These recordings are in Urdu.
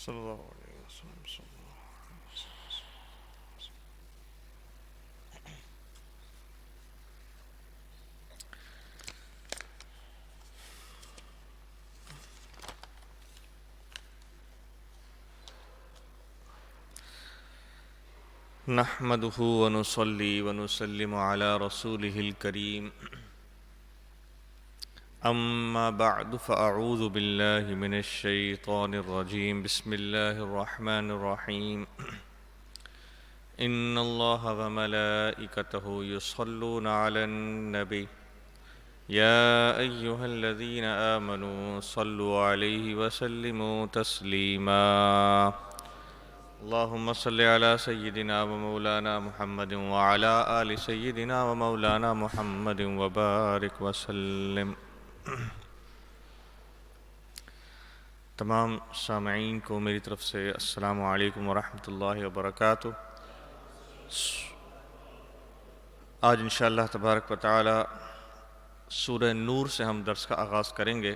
صلی اللہ علیہ وسلم صلی اللہ علیہ وسلم نحمده ونصلي ونسلم على رسوله الكريم أما بعد فأعوذ بالله من الشيطان الرجيم بسم الله الرحمن الرحيم إن الله وملائكته يصلون على النبي يا أيها الذين آمنوا صلوا عليه وسلموا تسليما اللهم صل على سيدنا ومولانا محمد وعلى آل سيدنا ومولانا محمد وبارك وسلم. تمام سامعین کو میری طرف سے السلام علیکم ورحمۃ اللہ وبرکاتہ. آج انشاءاللہ تبارک و تعالی سورہ نور سے ہم درس کا آغاز کریں گے.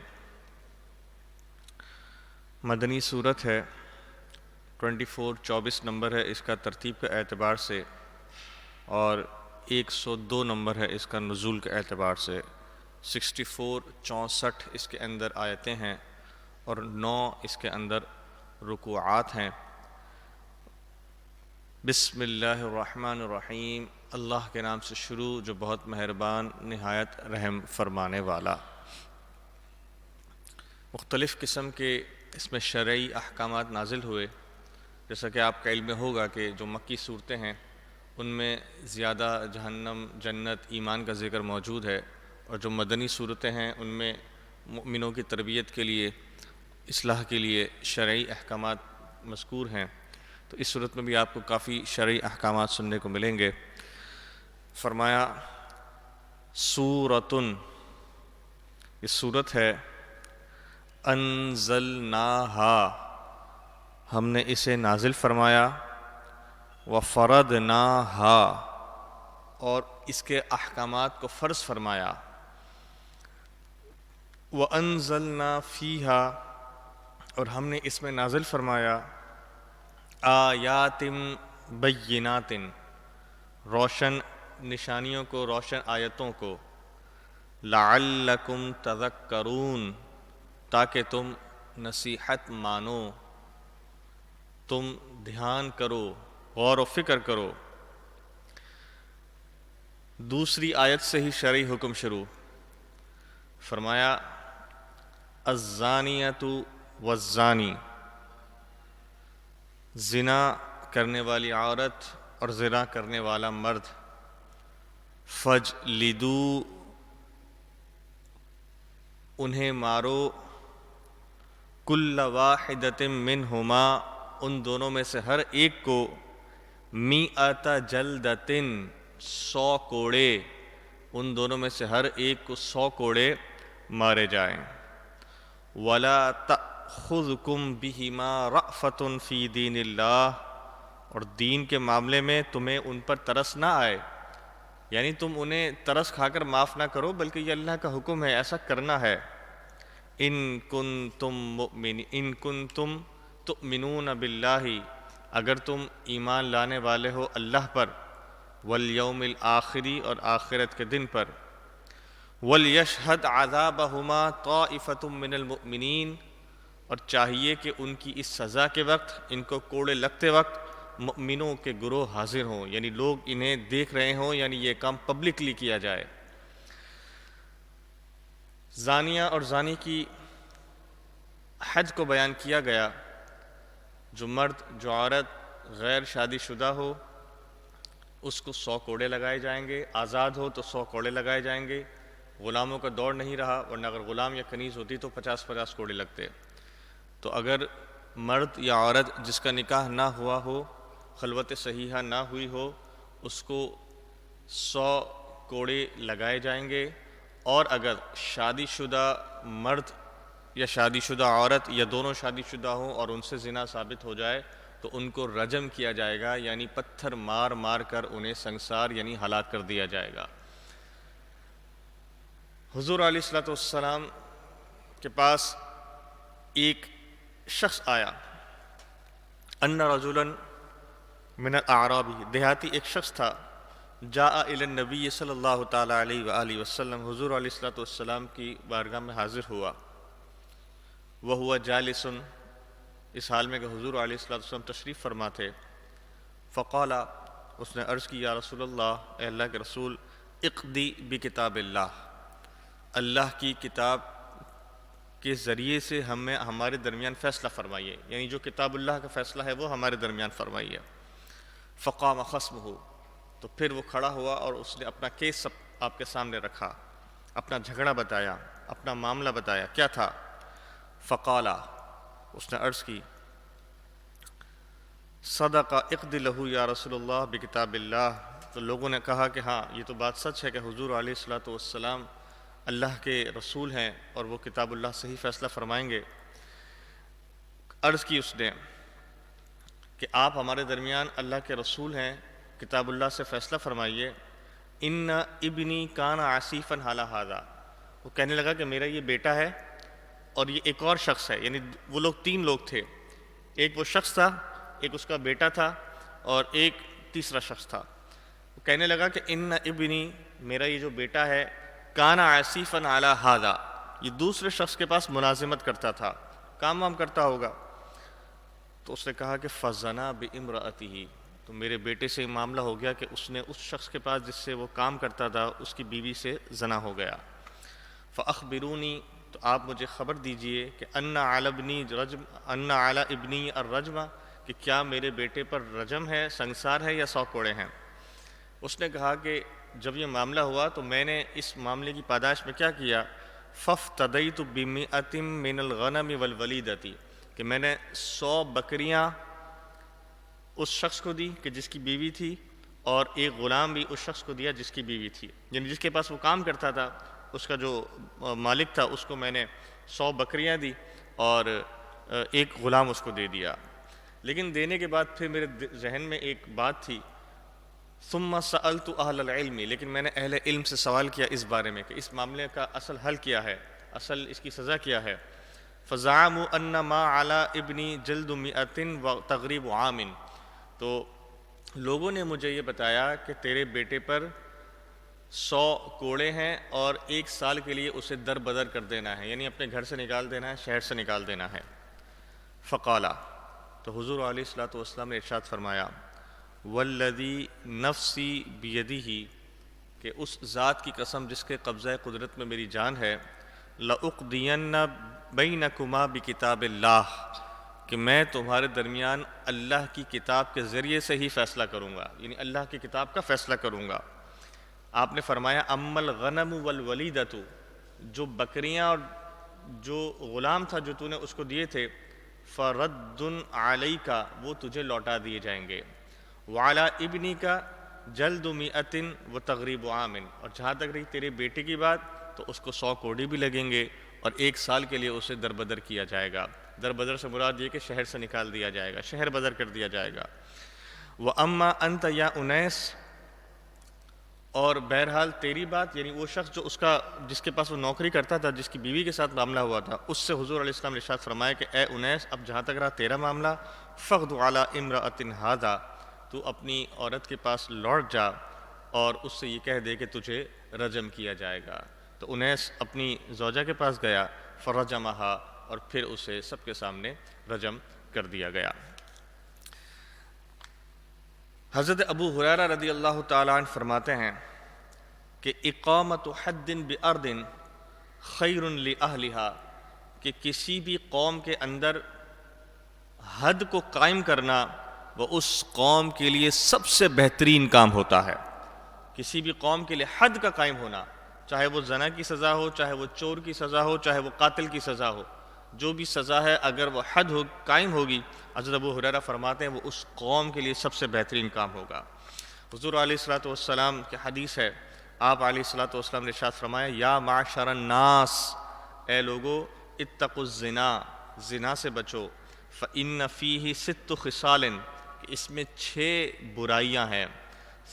مدنی صورت ہے، 24 نمبر ہے اس کا ترتیب کے اعتبار سے، اور 102 نمبر ہے اس کا نزول کے اعتبار سے. 64 اس کے اندر آیتیں ہیں اور 9 اس کے اندر رکوعات ہیں. بسم اللہ الرحمن الرحیم، اللہ کے نام سے شروع جو بہت مہربان نہایت رحم فرمانے والا. مختلف قسم کے اس میں شرعی احکامات نازل ہوئے. جیسا کہ آپ کا علم ہوگا کہ جو مکی صورتیں ہیں ان میں زیادہ جہنم، جنت، ایمان کا ذکر موجود ہے، اور جو مدنی صورتیں ہیں ان میں مؤمنوں کی تربیت کے لیے، اصلاح کے لیے شرعی احکامات مذکور ہیں. تو اس صورت میں بھی آپ کو کافی شرعی احکامات سننے کو ملیں گے. فرمایا سورۃن، یہ صورت ہے، انزلناہا، ہم نے اسے نازل فرمایا، وفرضناہا، اور اس کے احکامات کو فرض فرمایا، وانزلنا فیہا، اور ہم نے اس میں نازل فرمایا، آیات بینات، روشن نشانیوں کو، روشن آیتوں کو، لعلکم تذکرون، تاکہ تم نصیحت مانو، تم دھیان کرو، غور و فکر کرو. دوسری آیت سے ہی شرعی حکم شروع. فرمایا الزانیۃ والزانی، زنا کرنے والی عورت اور زنا کرنے والا مرد، فجلدو، انہیں مارو، کل واحدۃ منہما، ان دونوں میں سے ہر ایک کو، مئۃ جلدۃ، 100 کوڑے، ان دونوں میں سے ہر ایک کو 100 کوڑے مارے جائیں. وَلَا تَأْخُذْكُمْ بِهِمَا رَأْفَةٌ فِي دِينِ اللَّهِ، اور دین کے معاملے میں تمہیں ان پر ترس نہ آئے، یعنی تم انہیں ترس کھا کر معاف نہ کرو، بلکہ یہ اللہ کا حکم ہے، ایسا کرنا ہے. ان کنتم تؤمنون باللہ، اگر تم ایمان لانے والے ہو اللہ پر، والیوم الآخری، اور آخرت کے دن پر. وَلْيَشْهَدْ عَذَابَهُمَا طَائِفَةٌ مِّنَ الْمُؤْمِنِينَ، اور چاہیے کہ ان کی اس سزا کے وقت، ان کو کوڑے لگتے وقت، مؤمنوں کے گروہ حاضر ہوں، یعنی لوگ انہیں دیکھ رہے ہوں، یعنی یہ کام پبلکلی کیا جائے. زانیہ اور زانی کی حد کو بیان کیا گیا. جو مرد، جو عورت غیر شادی شدہ ہو اس کو 100 کوڑے لگائے جائیں گے، آزاد ہو تو 100 کوڑے لگائے جائیں گے. غلاموں کا دور نہیں رہا، ورنہ اگر غلام یا کنیز ہوتی تو 50 کوڑے لگتے. تو اگر مرد یا عورت جس کا نکاح نہ ہوا ہو، خلوت صحیحہ نہ ہوئی ہو، اس کو 100 کوڑے لگائے جائیں گے. اور اگر شادی شدہ مرد یا شادی شدہ عورت یا دونوں شادی شدہ ہوں اور ان سے زنا ثابت ہو جائے تو ان کو رجم کیا جائے گا، یعنی پتھر مار مار کر انہیں سنسار یعنی ہلاک کر دیا جائے گا. حضور علیہ الصلوۃ والسلام کے پاس ایک شخص آیا ان رجلا من الاعرابی، دیہاتی ایک شخص تھا، جاء الی النبی صلی اللہ تعالیٰ علیہ وآلہ وسلم، حضور علیہ الصلوۃ والسلام کی بارگاہ میں حاضر ہوا، وہو جالس، اس حال میں کہ حضور علیہ الصلوۃ والسلام تشریف فرما تھے، فقال، اس نے عرض کی، یا رسول اللہ، اے اللہ کے رسول، اقضی بکتاب اللہ، اللہ کی کتاب کے ذریعے سے ہمارے درمیان فیصلہ فرمائیے، یعنی جو کتاب اللہ کا فیصلہ ہے وہ ہمارے درمیان فرمائیے۔ فقام خصمہ، تو پھر وہ کھڑا ہوا اور اس نے اپنا کیس سب آپ کے سامنے رکھا، اپنا جھگڑا بتایا، اپنا معاملہ بتایا، کیا تھا؟ فقال، اس نے عرض کی، صدق اقض لہ یا رسول اللہ بکتاب اللہ، تو لوگوں نے کہا کہ ہاں یہ تو بات سچ ہے کہ حضور علیہ الصلوۃ والسلام اللہ کے رسول ہیں اور وہ کتاب اللہ سے ہی فیصلہ فرمائیں گے۔ عرض کی اس نے کہ آپ ہمارے درمیان اللہ کے رسول ہیں، کتاب اللہ سے فیصلہ فرمائیے۔ ان ابنی کان عصیفا حال ھذا، وہ کہنے لگا کہ میرا یہ بیٹا ہے اور یہ ایک اور شخص ہے، یعنی وہ لوگ تین لوگ تھے، ایک وہ شخص تھا، ایک اس کا بیٹا تھا اور ایک تیسرا شخص تھا۔ وہ کہنے لگا کہ ان ابنی، میرا یہ جو بیٹا ہے، کان عصیفا علی ھذا، یہ دوسرے شخص کے پاس ملازمت کرتا تھا، کام وام کرتا ہوگا۔ تو اس نے کہا کہ فزنا بامرأتہ، تو میرے بیٹے سے معاملہ ہو گیا کہ اس نے اس شخص کے پاس جس سے وہ کام کرتا تھا اس کی بیوی سے زنا ہو گیا۔ فاخبرونی، تو آپ مجھے خبر دیجئے کہ ان علی ابنی الرجم، کہ کیا میرے بیٹے پر رجم ہے، سنگسار ہے یا 100 کوڑے ہیں؟ اس نے کہا کہ جب یہ معاملہ ہوا تو میں نے اس معاملے کی پاداش میں کیا کیا؟ فافتدیت بمئۃ من الغنم والولیدۃ، کہ میں نے 100 بکریاں اس شخص کو دی کہ جس کی بیوی تھی، اور ایک غلام بھی اس شخص کو دیا جس کی بیوی تھی، یعنی جس کے پاس وہ کام کرتا تھا اس کا جو مالک تھا اس کو میں نے 100 بکریاں دی اور ایک غلام اس کو دے دیا۔ لیکن دینے کے بعد پھر میرے ذہن میں ایک بات تھی، ثم سألت اہل العلم، لیکن میں نے اہل علم سے سوال کیا اس بارے میں کہ اس معاملے کا اصل حل کیا ہے، اصل اس کی سزا کیا ہے۔ فزعموا ان ما علی ابنی جلد 100 وتغریب عام، تو لوگوں نے مجھے یہ بتایا کہ تیرے بیٹے پر 100 کوڑے ہیں اور 1 سال کے لیے اسے در بدر کر دینا ہے، یعنی اپنے گھر سے نکال دینا ہے، شہر سے نکال دینا ہے۔ فقالا، تو حضور علیہ الصلوۃ والسلام نے ارشاد فرمایا، والذی نفسی بیدہ، کہ اس ذات کی قسم جس کے قبضہ قدرت میں میری جان ہے، لأقضین بینکما بکتاب اللہ، کہ میں تمہارے درمیان اللہ کی کتاب کے ذریعے سے ہی فیصلہ کروں گا، یعنی اللہ کی کتاب کا فیصلہ کروں گا۔ آپ نے فرمایا اما الغنم والولیدۃ، جو بکریاں اور جو غلام تھا جو تو نے اس کو دیے تھے، فرد علیک، وہ تجھے لوٹا دیے جائیں گے، وعلی ابنک جلد 100 وتغریب عام، اور جہاں تک رہی تیرے بیٹے کی بات تو اس کو 100 کوڑے بھی لگیں گے اور 1 سال کے لیے اسے در بدر کیا جائے گا۔ در بدر سے مراد یہ کہ شہر سے نکال دیا جائے گا، شہر بدر کر دیا جائے گا۔ وَأَمَّا أَنْتَ يَا أُنَيْسَ، اور بہرحال تیری بات، یعنی وہ شخص جو جس کے پاس وہ نوکری کرتا تھا، جس کی بیوی کے ساتھ معاملہ ہوا تھا، اس سے حضور علیہ السلام نے ارشاد فرمایا کہ اے انیس، اب جہاں تک رہا تیرا معاملہ، فَغْدُ عَلَىٰ امْرَأَةٍ هَٰذَا، تو اپنی عورت کے پاس لوٹ جا اور اس سے یہ کہہ دے کہ تجھے رجم کیا جائے گا۔ تو انیس اپنی زوجہ کے پاس گیا، فَرَجَمَهَا، اور پھر اسے سب کے سامنے رجم کر دیا گیا۔ حضرت ابو ہریرہ رضی اللہ تعالیٰ عنہ فرماتے ہیں کہ اقامت حد بارض خیر لأہلها، کہ کسی بھی قوم کے اندر حد کو قائم کرنا وہ اس قوم کے لیے سب سے بہترین کام ہوتا ہے۔ کسی بھی قوم کے لیے حد کا قائم ہونا، چاہے وہ زنا کی سزا ہو، چاہے وہ چور کی سزا ہو، چاہے وہ قاتل کی سزا ہو، جو بھی سزا ہے اگر وہ حد قائم ہوگی، حضرت ابو ہریرہ فرماتے ہیں وہ اس قوم کے لیے سب سے بہترین کام ہوگا۔ حضور علیہ الصلوۃ والسلام کی حدیث ہے، آپ علیہ الصلوۃ والسلام نے ارشاد فرمایا، یا معشر الناس، اے لوگو، اتقوا الزنا، زنا سے بچو، فإن فیہ 6 خصال، کہ اس میں 6 برائیاں ہیں،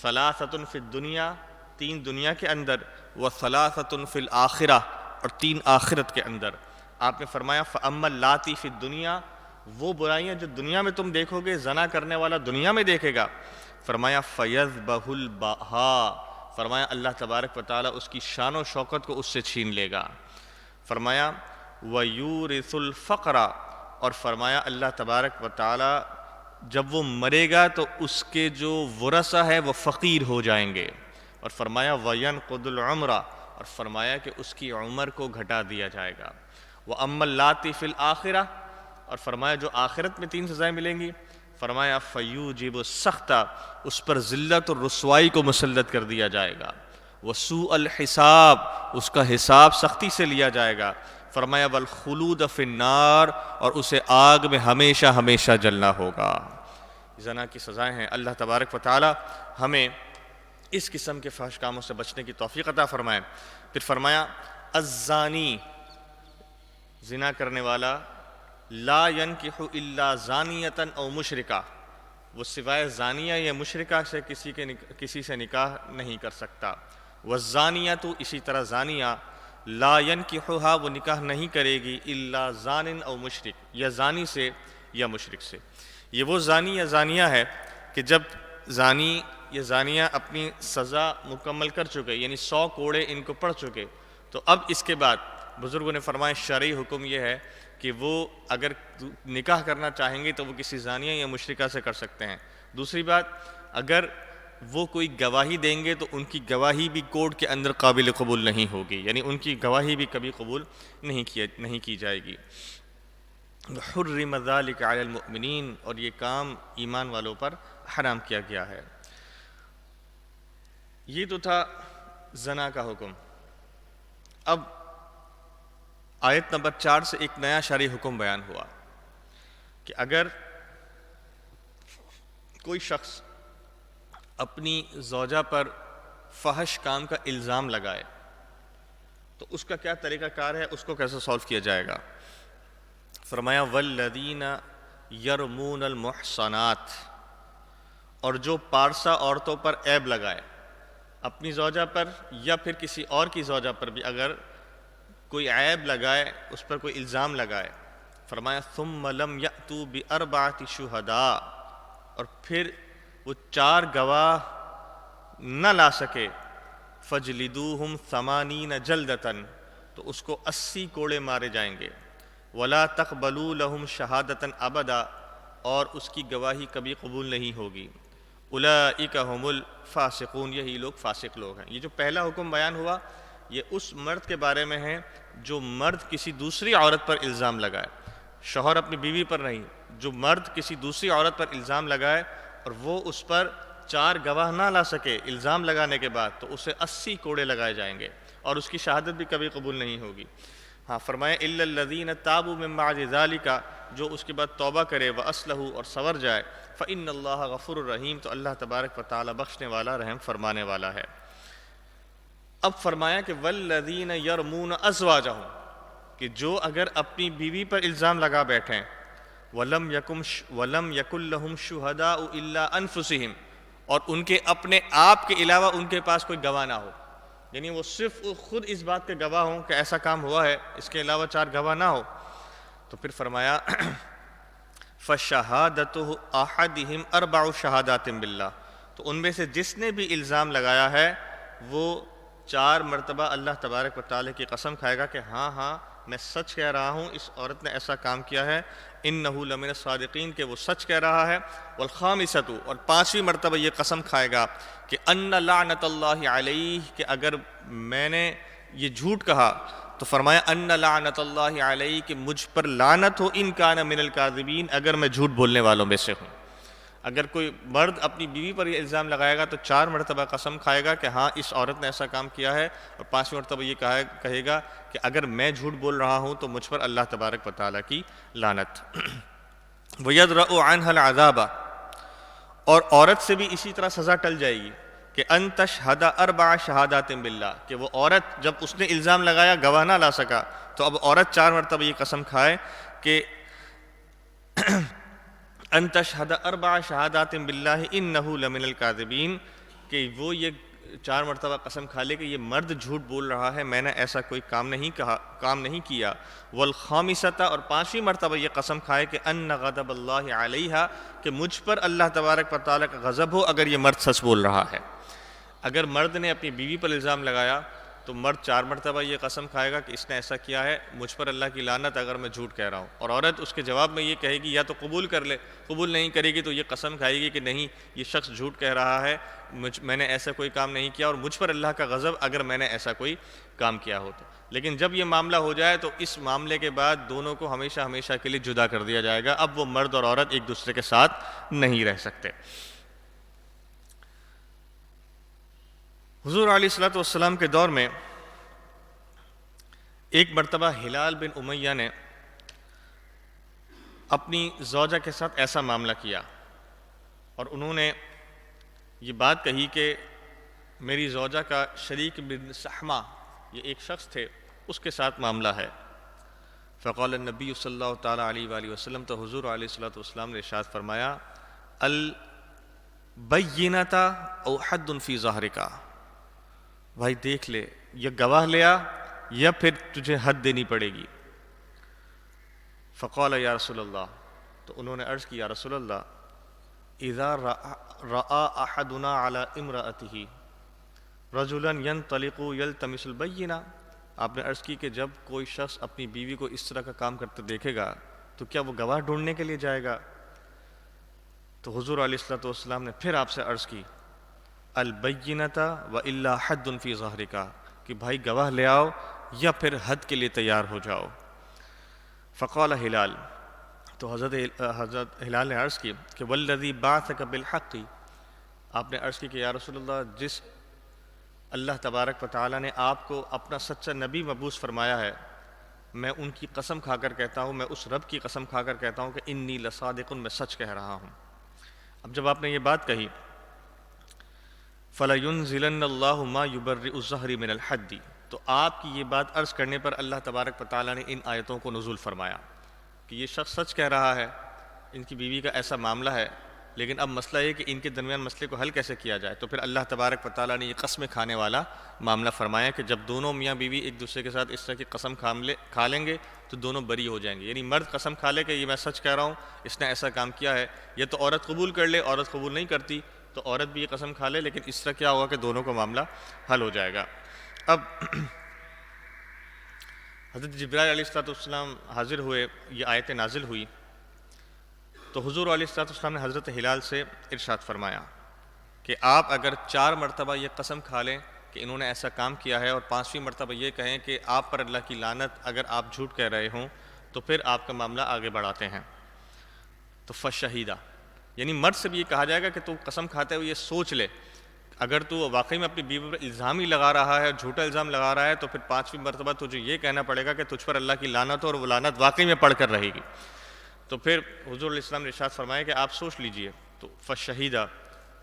3 فی الدنیا، 3 دنیا کے اندر، و3 فی الآخرہ، اور 3 آخرت کے اندر۔ آپ نے فرمایا فَأَمَّا اللَّاتِي فِي الدُّنْيَا، وہ برائیاں جو دنیا میں تم دیکھو گے زنا کرنے والا دنیا میں دیکھے گا، فرمایا فَيَذْبَحُ الْبَهَا، فرمایا اللہ تبارک و تعالیٰ اس کی شان و شوکت کو اس سے چھین لے گا۔ فرمایا وَيُورِثُ الْفَقْرَ، اور فرمایا اللہ تبارک و تعالیٰ جب وہ مرے گا تو اس کے جو ورثہ ہے وہ فقیر ہو جائیں گے۔ اور فرمایا وَيَنْقُضُ الْعُمْرَ، اور فرمایا کہ اس کی عمر کو گھٹا دیا جائے گا۔ وَأَمَّا اللَّاتِي فِي الْآخِرَةِ، اور فرمایا جو آخرت میں 3 سزائیں ملیں گی، فرمایا فَيُوجِبُ السَّخْطَ، اس پر ذلت اور رسوائی کو مسلط کر دیا جائے گا۔ وَسُوءَ الْحِسَابِ، اس کا حساب سختی سے لیا جائے گا۔ فرمایا وَالْخُلُودَ فِي النَّارِ، اور اسے آگ میں ہمیشہ ہمیشہ جلنا ہوگا۔ زنا کی سزائیں ہیں۔ اللہ تبارک و تعالی ہمیں اس قسم کے فحش کاموں سے بچنے کی توفیق عطا فرمائے۔ پھر فرمایا الزانی، زنا کرنے والا، لا ينکح الا زانیۃ او مشرکہ، وہ سوائے زانیہ یا مشرکہ سے کسی سے نکاح نہیں کر سکتا۔ والزانیۃ، اسی طرح زانیہ، لا ینکحھا، وہ نکاح نہیں کرے گی، الا زان او مشرک، یا زانی سے یا مشرک سے۔ یہ وہ زانی یا زانیہ ہے کہ جب زانی یا زانیہ اپنی سزا مکمل کر چکے، یعنی 100 کوڑے ان کو پڑ چکے، تو اب اس کے بعد بزرگوں نے فرمایا شرعی حکم یہ ہے کہ وہ اگر نکاح کرنا چاہیں گے تو وہ کسی زانیہ یا مشرکہ سے کر سکتے ہیں۔ دوسری بات، اگر وہ کوئی گواہی دیں گے تو ان کی گواہی بھی کورٹ کے اندر قابل قبول نہیں ہوگی، یعنی ان کی گواہی بھی کبھی قبول نہیں کی جائے گی۔ حرم ذلک علی المؤمنین، اور یہ کام ایمان والوں پر حرام کیا گیا ہے۔ یہ تو تھا زنا کا حکم۔ اب آیت نمبر 4 سے ایک نیا شرعی حکم بیان ہوا کہ اگر کوئی شخص اپنی زوجہ پر فحش کام کا الزام لگائے تو اس کا کیا طریقہ کار ہے، اس کو کیسے سولو کیا جائے گا۔ فرمایا والذین یرمون المحصنات، اور جو پارسا عورتوں پر عیب لگائے، اپنی زوجہ پر یا پھر کسی اور کی زوجہ پر بھی اگر کوئی عیب لگائے، اس پر کوئی الزام لگائے، فرمایا ثم لم یأتوا بأربعۃ شہداء، اور پھر وہ 4 گواہ نہ لا سکے، فجلدوہم 80 جلدۃ، تو اس کو 80 کوڑے مارے جائیں گے، ولا تقبلوا لہم شہادۃ ابدا، اور اس کی گواہی کبھی قبول نہیں ہوگی، اولئک ھم الفاسقون، یہی لوگ فاسق لوگ ہیں۔ یہ جو پہلا حکم بیان ہوا یہ اس مرد کے بارے میں ہے جو مرد کسی دوسری عورت پر الزام لگائے، شوہر اپنی بیوی پر نہیں، جو مرد کسی دوسری عورت پر الزام لگائے اور وہ اس پر 4 گواہ نہ لا سکے الزام لگانے کے بعد، تو اسے 80 کوڑے لگائے جائیں گے اور اس کی شہادت بھی کبھی قبول نہیں ہوگی۔ ہاں فرمایا الا الذین تابوا من بعد ذلک، جو اس کے بعد توبہ کرے، واصلحوا، اور سنور جائے، فإن اللہ غفور الرحیم، تو اللہ تبارک و تعالی بخشنے والا رحم فرمانے والا ہے۔ اب فرمایا کہ والذین یرمون ازواجہم، کہ جو اگر اپنی بیوی پر الزام لگا بیٹھیں، ولم یکن لہم شہداء الا انفسہم، اور ان کے اپنے آپ کے علاوہ ان کے پاس کوئی گواہ نہ ہو، یعنی وہ صرف خود اس بات کے گواہ ہوں کہ ایسا کام ہوا ہے، اس کے علاوہ 4 گواہ نہ ہو، تو پھر فرمایا فَشَهَادَتُ أَحَدِهِمْ 4 شہادات باللہ، تو ان میں سے جس نے بھی الزام لگایا ہے وہ 4 مرتبہ اللہ تبارک و تعالی کی قسم کھائے گا کہ ہاں میں سچ کہہ رہا ہوں، اس عورت نے ایسا کام کیا ہے، انہ لمن الصادقین، کہ وہ سچ کہہ رہا ہے، والخامسۃ، اور 5ویں مرتبہ یہ قسم کھائے گا کہ ان لعنت اللہ علیہ، کہ اگر میں نے یہ جھوٹ کہا تو فرمایا ان لعنت اللہ علیہ، کہ مجھ پر لعنت ہو، ان کان من الکاذبین، اگر میں جھوٹ بولنے والوں میں سے ہوں۔ اگر کوئی مرد اپنی بیوی پر یہ الزام لگائے گا تو 4 مرتبہ قسم کھائے گا کہ ہاں اس عورت نے ایسا کام کیا ہے، اور 5ویں مرتبہ یہ کہے گا کہ اگر میں جھوٹ بول رہا ہوں تو مجھ پر اللہ تبارک و تعالیٰ کی لعنت۔ وَيَدْرَأُ عَنْهَا الْعَذَابَ، اور عورت سے بھی اسی طرح سزا ٹل جائے گی کہ ان تشہد 4 شہادات باللہ، کہ وہ عورت جب اس نے الزام لگایا گواہ نہ لا سکا تو اب عورت 4 مرتبہ یہ قسم کھائے کہ ان تشہد 4 شہادات باللہ انہ لمن الکاذبین، کہ وہ یہ 4 مرتبہ قسم کھا لے کہ یہ مرد جھوٹ بول رہا ہے، میں نے ایسا کوئی کام نہیں کیا، والخامسۃ، اور 5ویں مرتبہ یہ قسم کھائے کہ ان غضب اللہ علیہا، کہ مجھ پر اللہ تبارک و تعالیٰ کا غضب ہو اگر یہ مرد سچ بول رہا ہے۔ اگر مرد نے اپنی بیوی پر الزام لگایا تو مرد 4 مرتبہ یہ قسم کھائے گا کہ اس نے ایسا کیا ہے، مجھ پر اللہ کی لعنت اگر میں جھوٹ کہہ رہا ہوں، اور عورت اس کے جواب میں یہ کہے گی یا تو قبول کر لے، قبول نہیں کرے گی تو یہ قسم کھائے گی کہ نہیں، یہ شخص جھوٹ کہہ رہا ہے، میں نے ایسا کوئی کام نہیں کیا اور مجھ پر اللہ کا غضب اگر میں نے ایسا کوئی کام کیا ہو تو۔ لیکن جب یہ معاملہ ہو جائے تو اس معاملے کے بعد دونوں کو ہمیشہ ہمیشہ کے لیے جدا کر دیا جائے گا، اب وہ مرد اور عورت ایک دوسرے کے ساتھ نہیں رہ سکتے۔ حضور علیہ الصلوۃ والسلام کے دور میں ایک مرتبہ ہلال بن امیہ نے اپنی زوجہ کے ساتھ ایسا معاملہ کیا، اور انہوں نے یہ بات کہی کہ میری زوجہ کا شریک بن سحمہ، یہ ایک شخص تھے، اس کے ساتھ معاملہ ہے۔ فقال النبی صلی اللہ تعالیٰ علیہ وآلہ وسلم، تو حضور علیہ الصلوۃ والسلام نے ارشاد فرمایا، البینۃ او حد فی ظہرک، بھائی دیکھ لے، یا گواہ لیا یا پھر تجھے حد دینی پڑے گی۔ فقال یا رسول اللہ، تو انہوں نے عرض کی یا رسول اللہ، اذا رأى احدنا على امرأته رجلا ينطلق يلتمس البینہ، آپ نے عرض کی کہ جب کوئی شخص اپنی بیوی کو اس طرح کا کام کرتے دیکھے گا تو کیا وہ گواہ ڈھونڈنے کے لیے جائے گا؟ تو حضور علیہ الصلوۃ والسلام نے پھر آپ سے عرض کی، البینۃ والا حد فی ظہرک، کہ بھائی گواہ لے آؤ یا پھر حد کے لیے تیار ہو جاؤ۔ فقال ہلال، تو حضرت ہلال نے عرض کی کہ والذی بعثک بالحق، آپ نے عرض کی کہ یا رسول اللہ، جس اللہ تبارک و تعالیٰ نے آپ کو اپنا سچا نبی مبعوث فرمایا ہے، میں ان کی قسم کھا کر کہتا ہوں، میں اس رب کی قسم کھا کر کہتا ہوں کہ انی لصادق، میں سچ کہہ رہا ہوں۔ اب جب آپ نے یہ بات کہی، فَلَيُنزِلَنَّ اللَّهُ مَا يُبَرِّئُ الظَّهْرِ مِنَ الْحَدِّ، تو آپ کی یہ بات عرض کرنے پر اللہ تبارک و تعالیٰ نے ان آیتوں کو نزول فرمایا کہ یہ شخص سچ کہہ رہا ہے، ان کی بیوی کا ایسا معاملہ ہے، لیکن اب مسئلہ یہ کہ ان کے درمیان مسئلے کو حل کیسے کیا جائے، تو پھر اللہ تبارک و تعالیٰ نے یہ قسمیں کھانے والا معاملہ فرمایا کہ جب دونوں میاں بیوی ایک دوسرے کے ساتھ اس طرح کی قسم کھا لیں گے تو دونوں بری ہو جائیں گے، یعنی مرد قسم کھا لے کہ یہ میں سچ کہہ رہا ہوں، اس نے ایسا کام کیا ہے، یا تو عورت قبول کر لے، عورت قبول نہیں کرتی تو عورت بھی یہ قسم کھا لے، لیکن اس طرح کیا ہوگا کہ دونوں کا معاملہ حل ہو جائے گا۔ اب حضرت جبرائیل علیہ السلام حاضر ہوئے، یہ آیت نازل ہوئی، تو حضور علیہ السلام نے حضرت ہلال سے ارشاد فرمایا کہ آپ اگر 4 مرتبہ یہ قسم کھا لیں کہ انہوں نے ایسا کام کیا ہے، اور 5ویں مرتبہ یہ کہیں کہ آپ پر اللہ کی لعنت اگر آپ جھوٹ کہہ رہے ہوں، تو پھر آپ کا معاملہ آگے بڑھاتے ہیں۔ تو فشہیدہ، یعنی مرد سے بھی یہ کہا جائے گا کہ تو قسم کھاتے ہوئے یہ سوچ لے، اگر تو واقعی میں اپنی بیوی پر الزام ہی لگا رہا ہے، جھوٹا الزام لگا رہا ہے، تو پھر 5ویں مرتبہ تجھے یہ کہنا پڑے گا کہ تجھ پر اللہ کی لعنت ہو، اور وہ لعنت واقعی میں پڑھ کر رہے گی۔ تو پھر حضور علیہ السلام نے ارشاد فرمایا کہ آپ سوچ لیجئے، تو فشہیدہ،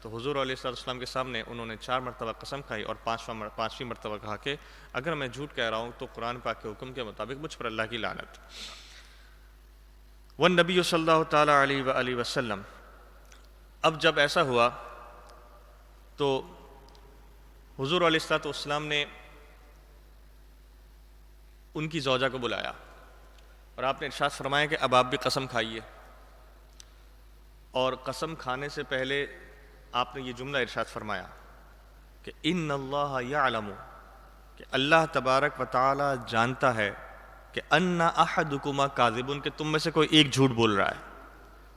تو حضور علیہ السلام کے سامنے انہوں نے 4 مرتبہ قسم کھائی، اور 5ویں مرتبہ کہا کہ اگر میں جھوٹ کہہ رہا ہوں تو قرآن پاک کے حکم کے مطابق مجھ پر اللہ کی لعنت۔ والنبی صلی اللہ تعالیٰ علیہ وآلہ وسلم، اب جب ایسا ہوا تو حضور علیہ السلام نے ان کی زوجہ کو بلایا، اور آپ نے ارشاد فرمایا کہ اب آپ بھی قسم کھائیے، اور قسم کھانے سے پہلے آپ نے یہ جملہ ارشاد فرمایا کہ ان اللہ یعلم، کہ اللہ تبارک و تعالی جانتا ہے کہ ان احدکما کاذب، کہ تم میں سے کوئی ایک جھوٹ بول رہا ہے،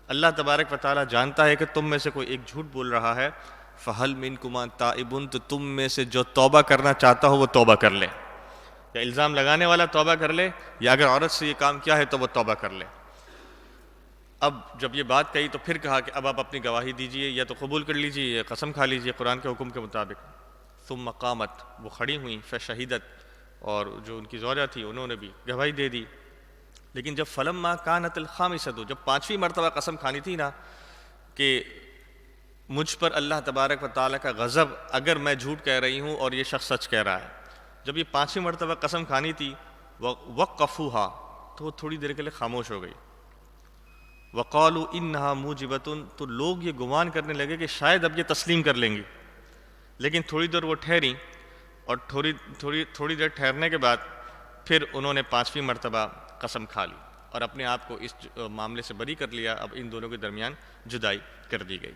اللہ تبارک و تعالی جانتا ہے کہ تم میں سے کوئی ایک جھوٹ بول رہا ہے، فہل منکما تائب، تو تم میں سے جو توبہ کرنا چاہتا ہو وہ توبہ کر لے، یا الزام لگانے والا توبہ کر لے، یا اگر عورت سے یہ کام کیا ہے تو وہ توبہ کر لے۔ اب جب یہ بات کہی تو پھر کہا کہ اب آپ اپنی گواہی دیجئے، یا تو قبول کر لیجئے یا قسم کھا لیجئے قرآن کے حکم کے مطابق۔ ثم قامت، وہ کھڑی ہوئیں، فشہیدت، اور جو ان کی زوجہ تھی انہوں نے بھی گواہی دے دی۔ لیکن جب فلما کانت الخامسۃ، جب 5ویں مرتبہ قسم کھانی تھی نا کہ مجھ پر اللہ تبارک و تعالیٰ کا غضب اگر میں جھوٹ کہہ رہی ہوں اور یہ شخص سچ کہہ رہا ہے، جب یہ 5ویں مرتبہ قسم کھانی تھی، وقفوها، تو وہ تھوڑی دیر کے لیے خاموش ہو گئی۔ وقالوا انہا موجبۃ، تو لوگ یہ گمان کرنے لگے کہ شاید اب یہ تسلیم کر لیں گی، لیکن تھوڑی دیر وہ ٹھہری اور تھوڑی دیر ٹھہرنے کے بعد پھر انہوں نے 5ویں مرتبہ قسم کھا لی اور اپنے آپ کو اس معاملے سے بری کر لیا. اب ان دونوں کے درمیان جدائی کر دی گئی.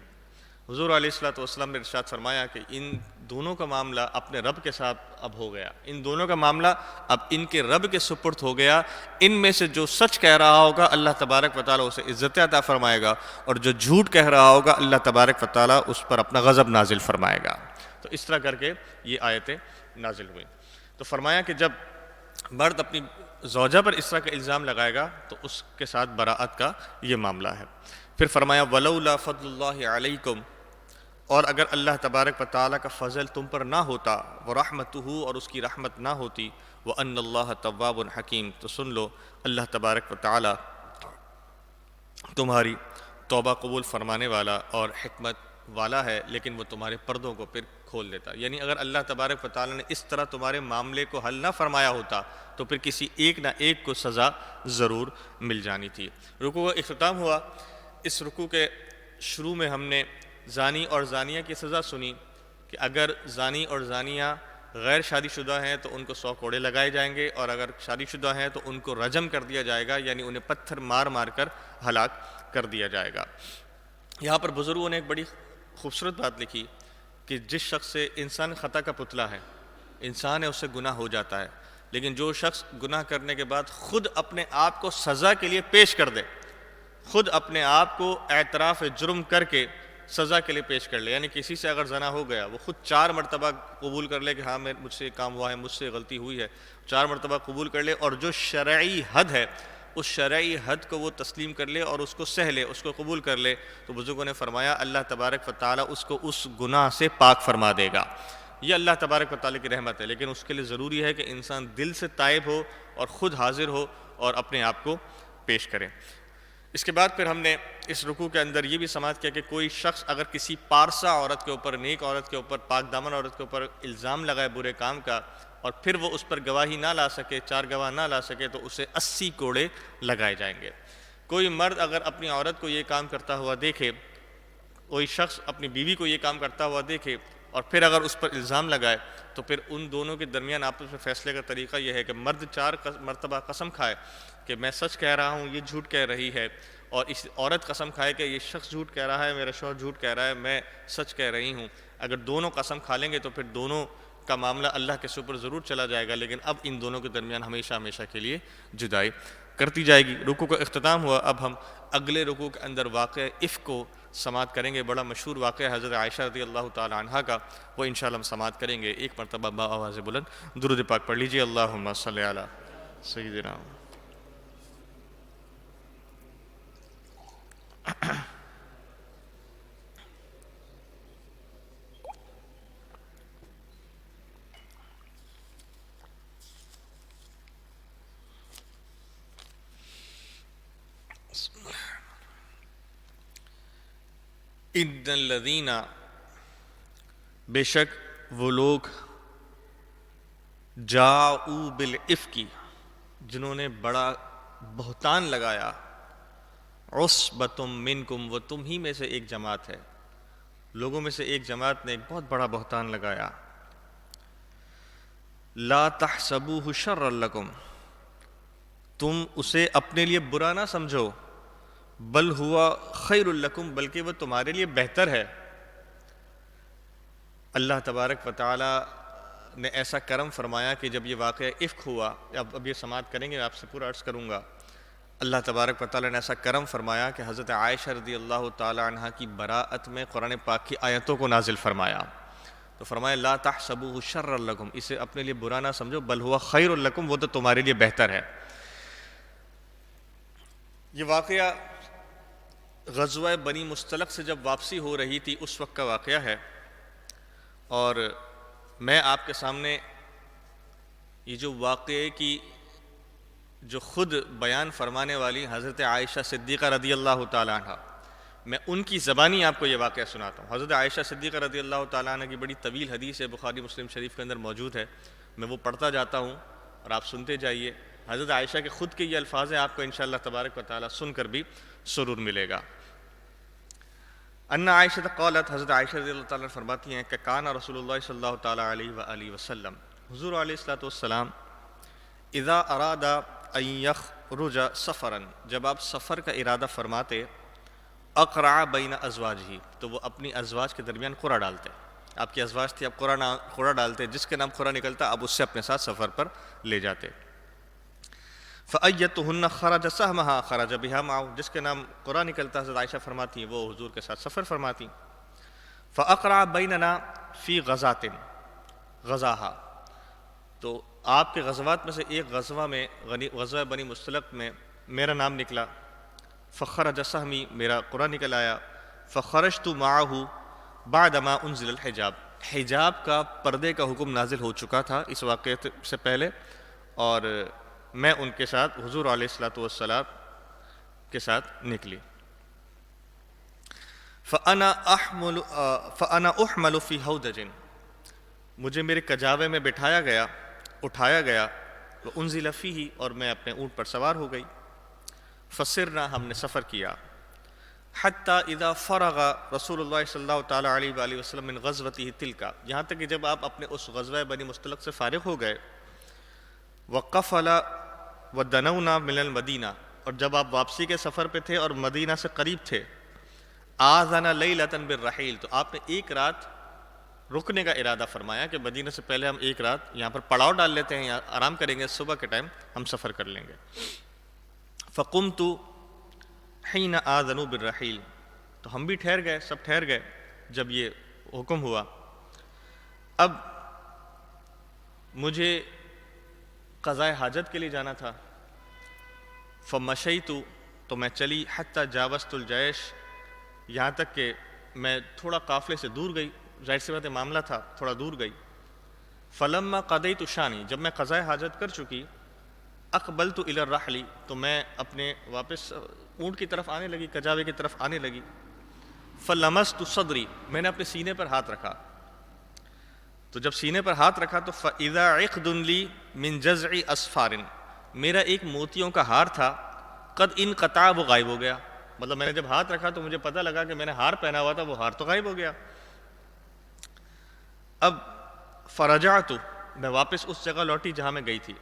حضور علیہ الصلوۃ والسلام نے ارشاد فرمایا کہ ان دونوں کا معاملہ اپنے رب کے ساتھ اب ہو گیا, ان دونوں کا معاملہ اب ان کے رب کے سپرد ہو گیا. ان میں سے جو سچ کہہ رہا ہوگا اللہ تبارک و تعالیٰ اسے عزت عطا فرمائے گا, اور جو جھوٹ کہہ رہا ہوگا اللہ تبارک و تعالیٰ اس پر اپنا غضب نازل فرمائے گا. تو اس طرح کر کے یہ آیتیں نازل ہوئیں. تو فرمایا کہ جب مرد اپنی زوجہ پر اس طرح کا الزام لگائے گا تو اس کے ساتھ براءت کا یہ معاملہ ہے. پھر فرمایا وَلَوْلَا فَضْلُ اللَّهِ عَلَيْكُمْ, اور اگر اللہ تبارک و تعالیٰ کا فضل تم پر نہ ہوتا, وَرَحْمَتُهُ, اور اس کی رحمت نہ ہوتی, وَأَنَّ اللَّهَ تَوَّابٌ حَكِيمٌ, تو سن لو اللہ تبارک و تعالیٰ تمہاری توبہ قبول فرمانے والا اور حکمت والا ہے, لیکن وہ تمہارے پردوں کو پھر کھول دیتا. یعنی اگر اللہ تبارک و تعالیٰ نے اس طرح تمہارے معاملے کو حل نہ فرمایا ہوتا تو پھر کسی ایک نہ ایک کو سزا ضرور مل جانی تھی. رکوع کا اختتام ہوا. اس رکوع کے شروع میں ہم نے زانی اور زانیہ کی سزا سنی کہ اگر زانی اور زانیہ غیر شادی شدہ ہیں تو ان کو 100 کوڑے لگائے جائیں گے, اور اگر شادی شدہ ہیں تو ان کو رجم کر دیا جائے گا, یعنی انہیں پتھر مار مار کر ہلاک کر دیا جائے گا. یہاں پر بزرگوں نے ایک بڑی خوبصورت بات لکھی کہ جس شخص سے انسان خطا کا پتلا ہے, انسان ہے, اس سے گناہ ہو جاتا ہے, لیکن جو شخص گناہ کرنے کے بعد خود اپنے آپ کو سزا کے لیے پیش کر دے, خود اپنے آپ کو اعتراف جرم کر کے سزا کے لیے پیش کر لے, یعنی کسی سے اگر زنا ہو گیا وہ خود 4 مرتبہ قبول کر لے کہ ہاں مجھ سے کام ہوا ہے, مجھ سے غلطی ہوئی ہے, 4 مرتبہ قبول کر لے, اور جو شرعی حد ہے اس شرعی حد کو وہ تسلیم کر لے اور اس کو سہ لے, اس کو قبول کر لے, تو بزرگوں نے فرمایا اللہ تبارک و تعالیٰ اس کو اس گناہ سے پاک فرما دے گا. یہ اللہ تبارک و تعالیٰ کی رحمت ہے, لیکن اس کے لیے ضروری ہے کہ انسان دل سے تائب ہو اور خود حاضر ہو اور اپنے آپ کو پیش کرے. اس کے بعد پھر ہم نے اس رکوع کے اندر یہ بھی سماعت کیا کہ کوئی شخص اگر کسی پارسا عورت کے اوپر, نیک عورت کے اوپر, پاک دامن عورت کے اوپر الزام لگائے برے کام کا, اور پھر وہ اس پر گواہی نہ لا سکے, 4 گواہ نہ لا سکے, تو اسے 80 کوڑے لگائے جائیں گے. کوئی مرد اگر اپنی عورت کو یہ کام کرتا ہوا دیکھے, کوئی شخص اپنی بیوی کو یہ کام کرتا ہوا دیکھے, اور پھر اگر اس پر الزام لگائے, تو پھر ان دونوں کے درمیان آپس میں فیصلے کا طریقہ یہ ہے کہ مرد 4 مرتبہ قسم کھائے کہ میں سچ کہہ رہا ہوں, یہ جھوٹ کہہ رہی ہے, اور اس عورت قسم کھائے کہ یہ شخص جھوٹ کہہ رہا ہے, میرا شوہر جھوٹ کہہ رہا ہے, میں سچ کہہ رہی ہوں. اگر دونوں قسم کھا لیں گے تو پھر دونوں کا معاملہ اللہ کے سپر ضرور چلا جائے گا, لیکن اب ان دونوں کے درمیان ہمیشہ ہمیشہ کے لیے جدائی کرتی جائے گی. رکوع کا اختتام ہوا. اب ہم اگلے رکوع کے اندر واقعہ افک کو سماعت کریں گے. بڑا مشہور واقعہ حضرت عائشہ رضی اللہ تعالی عنہا کا, وہ انشاءاللہ ہم سماعت کریں گے. ایک مرتبہ بآواز بلند درود پاک پڑھ لیجیے. اللہم صلی علی سیدنا. ان الذین, بے شک وہ لوگ, جاؤ بالافک, جنہوں نے بڑا بہتان لگایا, عصبۃ منکم, وہ تم ہی میں سے ایک جماعت ہے, لوگوں میں سے ایک جماعت نے ایک بہت بڑا بہتان لگایا. لا تحسبوہ شرا لکم, تم اسے اپنے لیے برا نہ سمجھو, بل ہوا خیر لکم, بلکہ وہ تمہارے لیے بہتر ہے. اللہ تبارک و تعالی نے ایسا کرم فرمایا کہ جب یہ واقعہ افک ہوا, اب یہ سماعت کریں گے, آپ سے پورا عرض کروں گا, اللہ تبارک و تعالی نے ایسا کرم فرمایا کہ حضرت عائشہ رضی اللہ تعالی عنہ کی براءت میں قرآن پاک کی آیتوں کو نازل فرمایا. تو فرمایا لا تحسبوہ شرا لکم, اسے اپنے لیے برا نہ سمجھو, بل ہوا خیر لکم, وہ تو تمہارے لیے بہتر ہے. یہ واقعہ غزوہ بنی مستلق سے جب واپسی ہو رہی تھی اس وقت کا واقعہ ہے, اور میں آپ کے سامنے یہ جو واقعے کی جو خود بیان فرمانے والی حضرت عائشہ صدیقہ رضی اللہ تعالیٰ عنہ, میں ان کی زبانی آپ کو یہ واقعہ سناتا ہوں. حضرت عائشہ صدیقہ رضی اللہ تعالیٰ عنہ کی بڑی طویل حدیث ہے, بخاری مسلم شریف کے اندر موجود ہے, میں وہ پڑھتا جاتا ہوں اور آپ سنتے جائیے. حضرت عائشہ کے خود کے یہ الفاظ ہیں, آپ کو انشاءاللہ تبارک و تعالیٰ سن کر بھی سرور ملے گا. ان عائشہ قالت، حضرت عائشہ رضی اللہ تعالیٰ فرماتی ہیں کہ کان رسول اللہ صلی اللہ تعالیٰ علیہ وآلہ وسلم، حضور علیہ الصلوۃ والسلام، اذا اراد ان یخرج سفرا، جب آپ سفر کا ارادہ فرماتے، اقرع بین ازواجہ، تو وہ اپنی ازواج کے درمیان قرعہ ڈالتے. آپ کی ازواج تھی، آپ قرعہ ڈالتے، جس کے نام قرعہ نکلتا آپ اس سے اپنے ساتھ سفر پر لے جاتے. فأیتہن خرج سہمہا خرج بہا معہ، جس کے نام قرعہ نکلتا حضرت عائشہ فرماتی ہیں وہ حضور کے ساتھ سفر فرماتی. فأقرع بیننا فی غزات غزاہا، تو آپ کے غزوات میں سے ایک غزوہ میں، غزوہ بنی مصطلق میں میرا نام نکلا. فخرج سہمی، میرا قرعہ نکل آیا. فخرجت معہ بعدما انزل الحجاب، حجاب کا پردے کا حکم نازل ہو چکا تھا اس واقعے سے پہلے، اور میں ان کے ساتھ حضور علیہ الصلوۃ والسلام کے ساتھ نکلی. فأنا احمل فی ہودج، مجھے میرے کجاوے میں بٹھایا گیا، اٹھایا گیا. وانزل فیہ، اور میں اپنے اونٹ پر سوار ہو گئی. فسرنا، ہم نے سفر کیا. حتی اذا فرغ رسول اللہ صلی اللہ تعالیٰ علیہ وآلہ وسلم من غزوتہ تلک، یہاں تک کہ جب آپ اپنے اس غزوہ بنی مصطلق سے فارغ ہو گئے. وقفل ودنونا من المدینہ، اور جب آپ واپسی کے سفر پہ تھے اور مدینہ سے قریب تھے. آذن لیلۃ بالرحیل، تو آپ نے ایک رات رکنے کا ارادہ فرمایا کہ مدینہ سے پہلے ہم ایک رات یہاں پر پڑاؤ ڈال لیتے ہیں، یہاں آرام کریں گے، صبح کے ٹائم ہم سفر کر لیں گے. فقمت حین آذنوا بالرحیل، تو ہم بھی ٹھہر گئے، سب ٹھہر گئے جب یہ حکم ہوا. اب مجھے قضاء حاجت کے لیے جانا تھا. فمشیت، تو میں چلی. حتی جاوزت الجیش، یہاں تک کہ میں تھوڑا قافلے سے دور گئی، ظاہر سی بات معاملہ تھا، تھوڑا دور گئی. فلما قضیت شانی، جب میں قضاء حاجت کر چکی. اقبلت الی الرحل، تو میں اپنے واپس اونٹ کی طرف آنے لگی، کجاوے کی طرف آنے لگی. فلمست صدری، میں نے اپنے سینے پر ہاتھ رکھا. تو جب سینے پر ہاتھ رکھا تو فاذا عقد لی من جزع اسفار، میرا ایک موتیوں کا ہار تھا. قد انقطع، وہ غائب ہو گیا. مطلب میں نے جب ہاتھ رکھا تو مجھے پتہ لگا کہ میں نے ہار پہنا ہوا تھا، وہ ہار تو غائب ہو گیا. اب فرجعت، میں واپس اس جگہ لوٹی جہاں میں گئی تھی.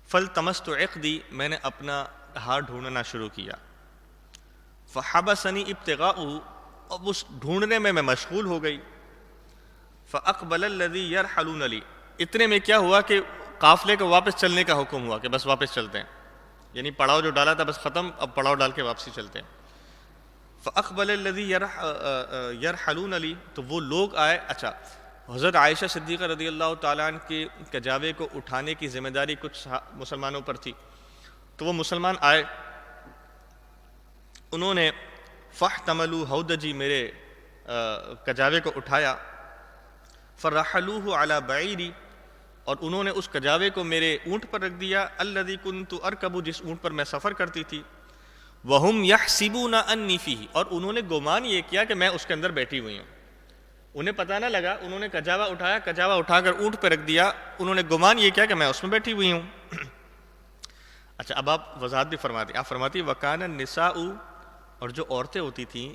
فالتمست عقدی، میں نے اپنا ہار ڈھونڈنا شروع کیا. فحبسنی ابتغاؤہ، اب اس ڈھونڈنے میں مشغول ہو گئی. فاقبل الذی یرحلون لی، اتنے میں کیا ہوا کہ قافلے کو واپس چلنے کا حکم ہوا کہ بس واپس چلتے ہیں، یعنی پڑاؤ جو ڈالا تھا بس ختم، اب پڑاؤ ڈال کے واپسی چلتے ہیں. فاقبل الذی یرحلون لی، تو وہ لوگ آئے. اچھا، حضرت عائشہ صدیقہ رضی اللہ تعالیٰ عنہ کے کجاوے کو اٹھانے کی ذمہ داری کچھ مسلمانوں پر تھی، تو وہ مسلمان آئے، انہوں نے فاحتملوا ہودجی، میرے کجاوے کو اٹھایا. فرحلوہ علی بعیری، اور انہوں نے اس کجاوے کو میرے اونٹ پر رکھ دیا. الذی کنت ارکب، جس اونٹ پر میں سفر کرتی تھی. وہم یحسبون انی فیہ، اور انہوں نے گمان یہ کیا کہ میں اس کے اندر بیٹھی ہوئی ہوں. انہیں پتہ نہ لگا، انہوں نے کجاوا اٹھایا، کجاوا اٹھا کر اونٹ پہ رکھ دیا، انہوں نے گمان یہ کیا کہ میں اس میں بیٹھی ہوئی ہوں. اچھا، اب آپ وضاحت بھی فرماتی، آپ فرماتی وکان النساء، اور جو عورتیں ہوتی تھیں،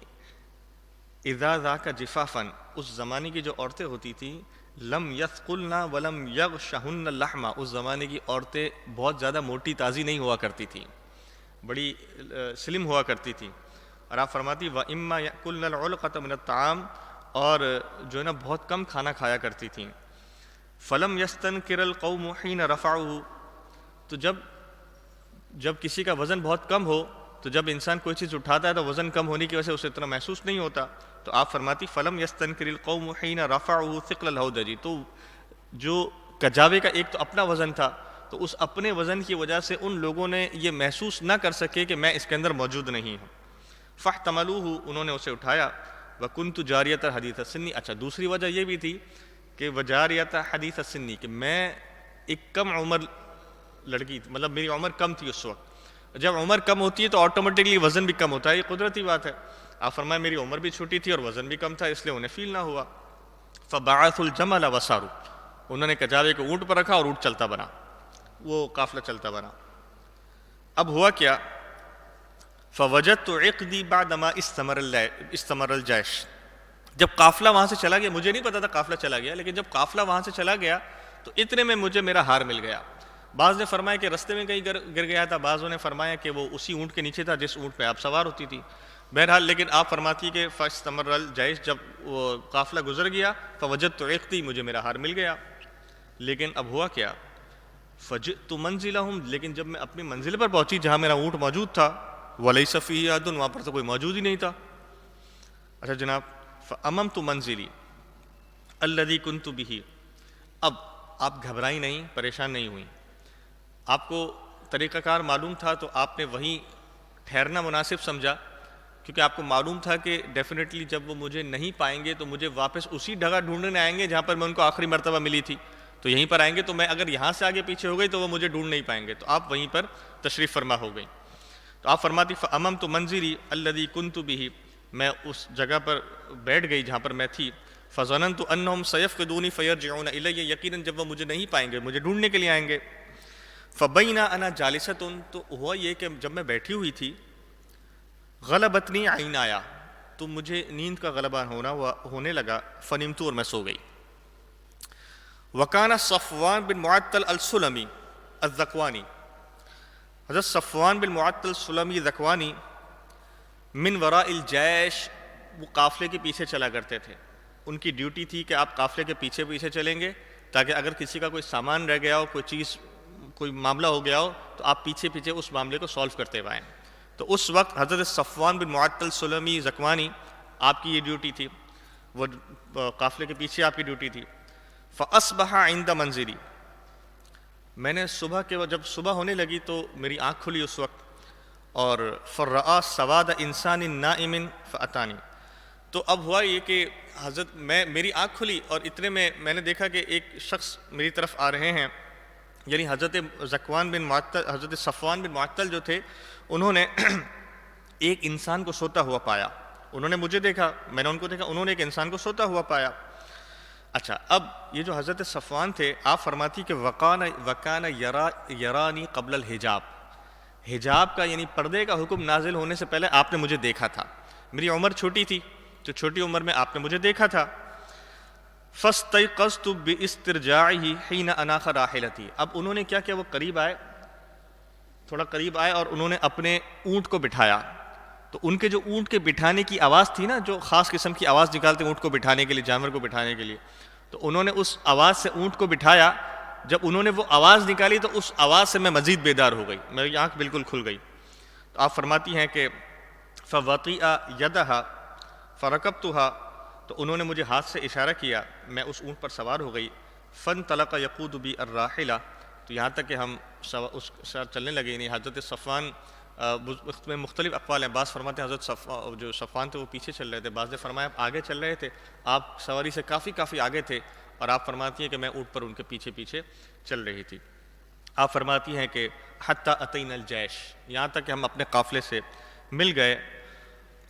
اذا ذاک جفافا، اس زمانے کی جو عورتیں ہوتی تھیں، لم یثقلن ولم یغشہن اللحم، اس زمانے کی عورتیں بہت زیادہ موٹی تازی نہیں ہوا کرتی تھیں، بڑی سلم ہوا کرتی تھیں. اور آپ فرماتی وَإِمَّا يَأْكُلْنَ الْعُلْقَةَ مِنَ الطَّعَامِ، اور جو ہے نا بہت کم کھانا کھایا کرتی تھیں. فلم یستنکر القوم حین رفعہ، تو جب کسی کا وزن بہت کم ہو، تو جب انسان کوئی چیز اٹھاتا ہے تو وزن کم ہونے کی وجہ سے اسے اتنا محسوس نہیں ہوتا. تو آپ فرماتی فلم یستنکر القوم حین رفعہ ثقل الہودج، تو جو کجاوے کا ایک تو اپنا وزن تھا، تو اس اپنے وزن کی وجہ سے ان لوگوں نے یہ محسوس نہ کر سکے کہ میں اس کے اندر موجود نہیں ہوں. فاحتملوہ، انہوں نے اسے اٹھایا. وکنت جاریۃ حدیث السنی، اچھا دوسری وجہ یہ بھی تھی کہ وجاریۃ حدیث السنی، کہ میں ایک کم عمر لڑکی، مطلب میری عمر کم تھی اس وقت. جب عمر کم ہوتی ہے تو آٹومیٹکلی وزن بھی کم ہوتا ہے، یہ قدرتی بات ہے. آپ فرمائے میری عمر بھی چھوٹی تھی اور وزن بھی کم تھا، اس لیے انہیں فیل نہ ہوا. فبعثوا الجمل وساروا، انہوں نے کجاوے کو اونٹ پر رکھا اور اونٹ چلتا بنا، وہ قافلہ چلتا بنا. اب ہوا کیا، فوجدت عقدی بعدما استمر الجیش، جب قافلہ وہاں سے چلا گیا، مجھے نہیں پتا تھا قافلہ چلا گیا، لیکن جب قافلہ وہاں سے چلا گیا تو اتنے میں مجھے میرا ہار مل گیا۔ بعض نے فرمایا کہ رستے میں کہیں گر گیا تھا، بعضوں نے فرمایا کہ وہ اسی اونٹ کے نیچے تھا جس اونٹ پہ آپ سوار ہوتی تھی۔ بہرحال لیکن آپ فرماتی ہے کہ فاستمر الجیش، جب وہ قافلہ گزر گیا، فوجدت عقدی، مجھے میرا ہار مل گیا۔ لیکن اب ہوا کیا، فجئت منزلہم، لیکن جب میں اپنی منزل پر پہنچی جہاں میرا اونٹ موجود تھا، ولیس فیہ احد، وہاں پر تو کوئی موجود ہی نہیں تھا۔ اچھا جناب، فاممت منزلی الذی کنت بہ، اب آپ گھبرائی نہیں، پریشان نہیں ہوئی، آپ کو طریقہ کار معلوم تھا تو آپ نے وہیں ٹھہرنا مناسب سمجھا، کیونکہ آپ کو معلوم تھا کہ ڈیفینیٹلی جب وہ مجھے نہیں پائیں گے تو مجھے واپس اسی جگہ ڈھونڈنے آئیں گے جہاں پر میں ان کو آخری مرتبہ ملی تھی، تو یہیں پر آئیں گے، تو میں اگر یہاں سے آگے پیچھے ہو گئی تو وہ مجھے ڈھونڈ نہیں پائیں گے، تو آپ وہیں پر تشریف فرما ہو گئی۔ تو آپ فرماتی فاممت منزلی الذی کنت بہ، میں اس جگہ پر بیٹھ گئی جہاں پر میں تھی، فظننت انہم سیفقدونی فیرجعون الی، یقیناً جب وہ مجھے نہیں پائیں گے مجھے ڈھونڈنے کے لیے آئیں گے۔ فبینا انا جالست، تو ہوا یہ کہ جب میں بیٹھی ہوئی تھی، غلبتنی عینایا، تو مجھے نیند کا غلبہ ہونے لگا، فنمت، اور میں سو گئی۔ وکان صفوان بن معطل السلمی الذکوانی، حضرت صفوان بن معطل السلمی ذکوانی من وراء الجیش، وہ قافلے کے پیچھے چلا کرتے تھے، ان کی ڈیوٹی تھی کہ آپ قافلے کے پیچھے پیچھے چلیں گے تاکہ اگر کسی کا کوئی سامان رہ گیا ہو، کوئی چیز، کوئی معاملہ ہو گیا ہو تو آپ پیچھے پیچھے اس معاملے کو سولو کرتے ہوئے آئیں۔ تو اس وقت حضرت صفوان بن معطل سلمی ذکوانی، آپ کی یہ ڈیوٹی تھی، وہ قافلے کے پیچھے آپ کی ڈیوٹی تھی۔ فاصبح عند منزلی، میں نے صبح کے جب صبح ہونے لگی تو میری آنکھ کھلی اس وقت، اور فرآ سواد انسان نائم فاتانی، تو اب ہوا یہ کہ حضرت میری آنکھ کھلی اور اتنے میں نے دیکھا کہ ایک شخص میری طرف آ رہے ہیں، یعنی حضرت صفوان بن معطل جو تھے، انہوں نے ایک انسان کو سوتا ہوا پایا، انہوں نے مجھے دیکھا، میں نے ان کو دیکھا، انہوں نے ایک انسان کو سوتا ہوا پایا۔ اچھا، اب یہ جو حضرت صفوان تھے، آپ فرماتی کہ وکان یرانی قبل الحجاب، حجاب کا یعنی پردے کا حکم نازل ہونے سے پہلے آپ نے مجھے دیکھا تھا، میری عمر چھوٹی تھی تو چھوٹی عمر میں آپ نے مجھے دیکھا تھا۔ فاستيقظت باسترجاعه حين اناخ راحلتي، اب انہوں نے کیا کیا، وہ قریب آئے، تھوڑا قریب آئے اور انہوں نے اپنے اونٹ کو بٹھایا، تو ان کے جو اونٹ کے بٹھانے کی آواز تھی نا، جو خاص قسم کی آواز نکالتے اونٹ کو بٹھانے کے لیے، جانور کو بٹھانے کے لیے، تو انہوں نے اس آواز سے اونٹ کو بٹھایا۔ جب انہوں نے وہ آواز نکالی تو اس آواز سے میں مزید بیدار ہو گئی، میری آنکھ بالکل کھل گئی۔ تو آپ فرماتی ہیں کہ فوطئ یدہا فرکبتها، تو انہوں نے مجھے ہاتھ سے اشارہ کیا، میں اس اونٹ پر سوار ہو گئی۔ فانطلق یقود بی الراحلہ، تو یہاں تک کہ ہم اس ساتھ چلنے لگے، یعنی حضرت صفوان میں مختلف اقوال ہیں، بعض فرماتے ہیں حضرت جو صفوان تھے وہ پیچھے چل رہے تھے، بعض نے فرمایا آپ آگے چل رہے تھے، آپ سواری سے کافی آگے تھے، اور آپ فرماتی ہیں کہ میں اونٹ پر ان کے پیچھے پیچھے چل رہی تھی۔ آپ فرماتی ہیں کہ حتی اتینا الجیش، یہاں تک کہ ہم اپنے قافلے سے مل گئے۔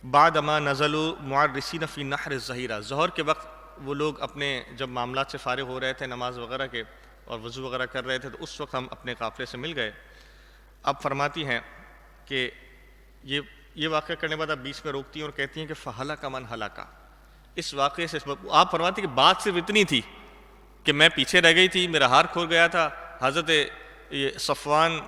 بعد ما نزلوا معرسین فی نحر الظہیرہ، ظہر کے وقت وہ لوگ اپنے جب معاملات سے فارغ ہو رہے تھے، نماز وغیرہ کے اور وضو وغیرہ کر رہے تھے، تو اس وقت ہم اپنے قافلے سے مل گئے۔ اب فرماتی ہیں کہ یہ واقعہ کرنے بعد آپ بیچ میں روکتی ہیں اور کہتی ہیں کہ فہلک من ہلاک، اس واقعے سے آپ فرماتی کہ بات صرف اتنی تھی کہ میں پیچھے رہ گئی تھی، میرا ہار کھو گیا تھا، حضرت صفوان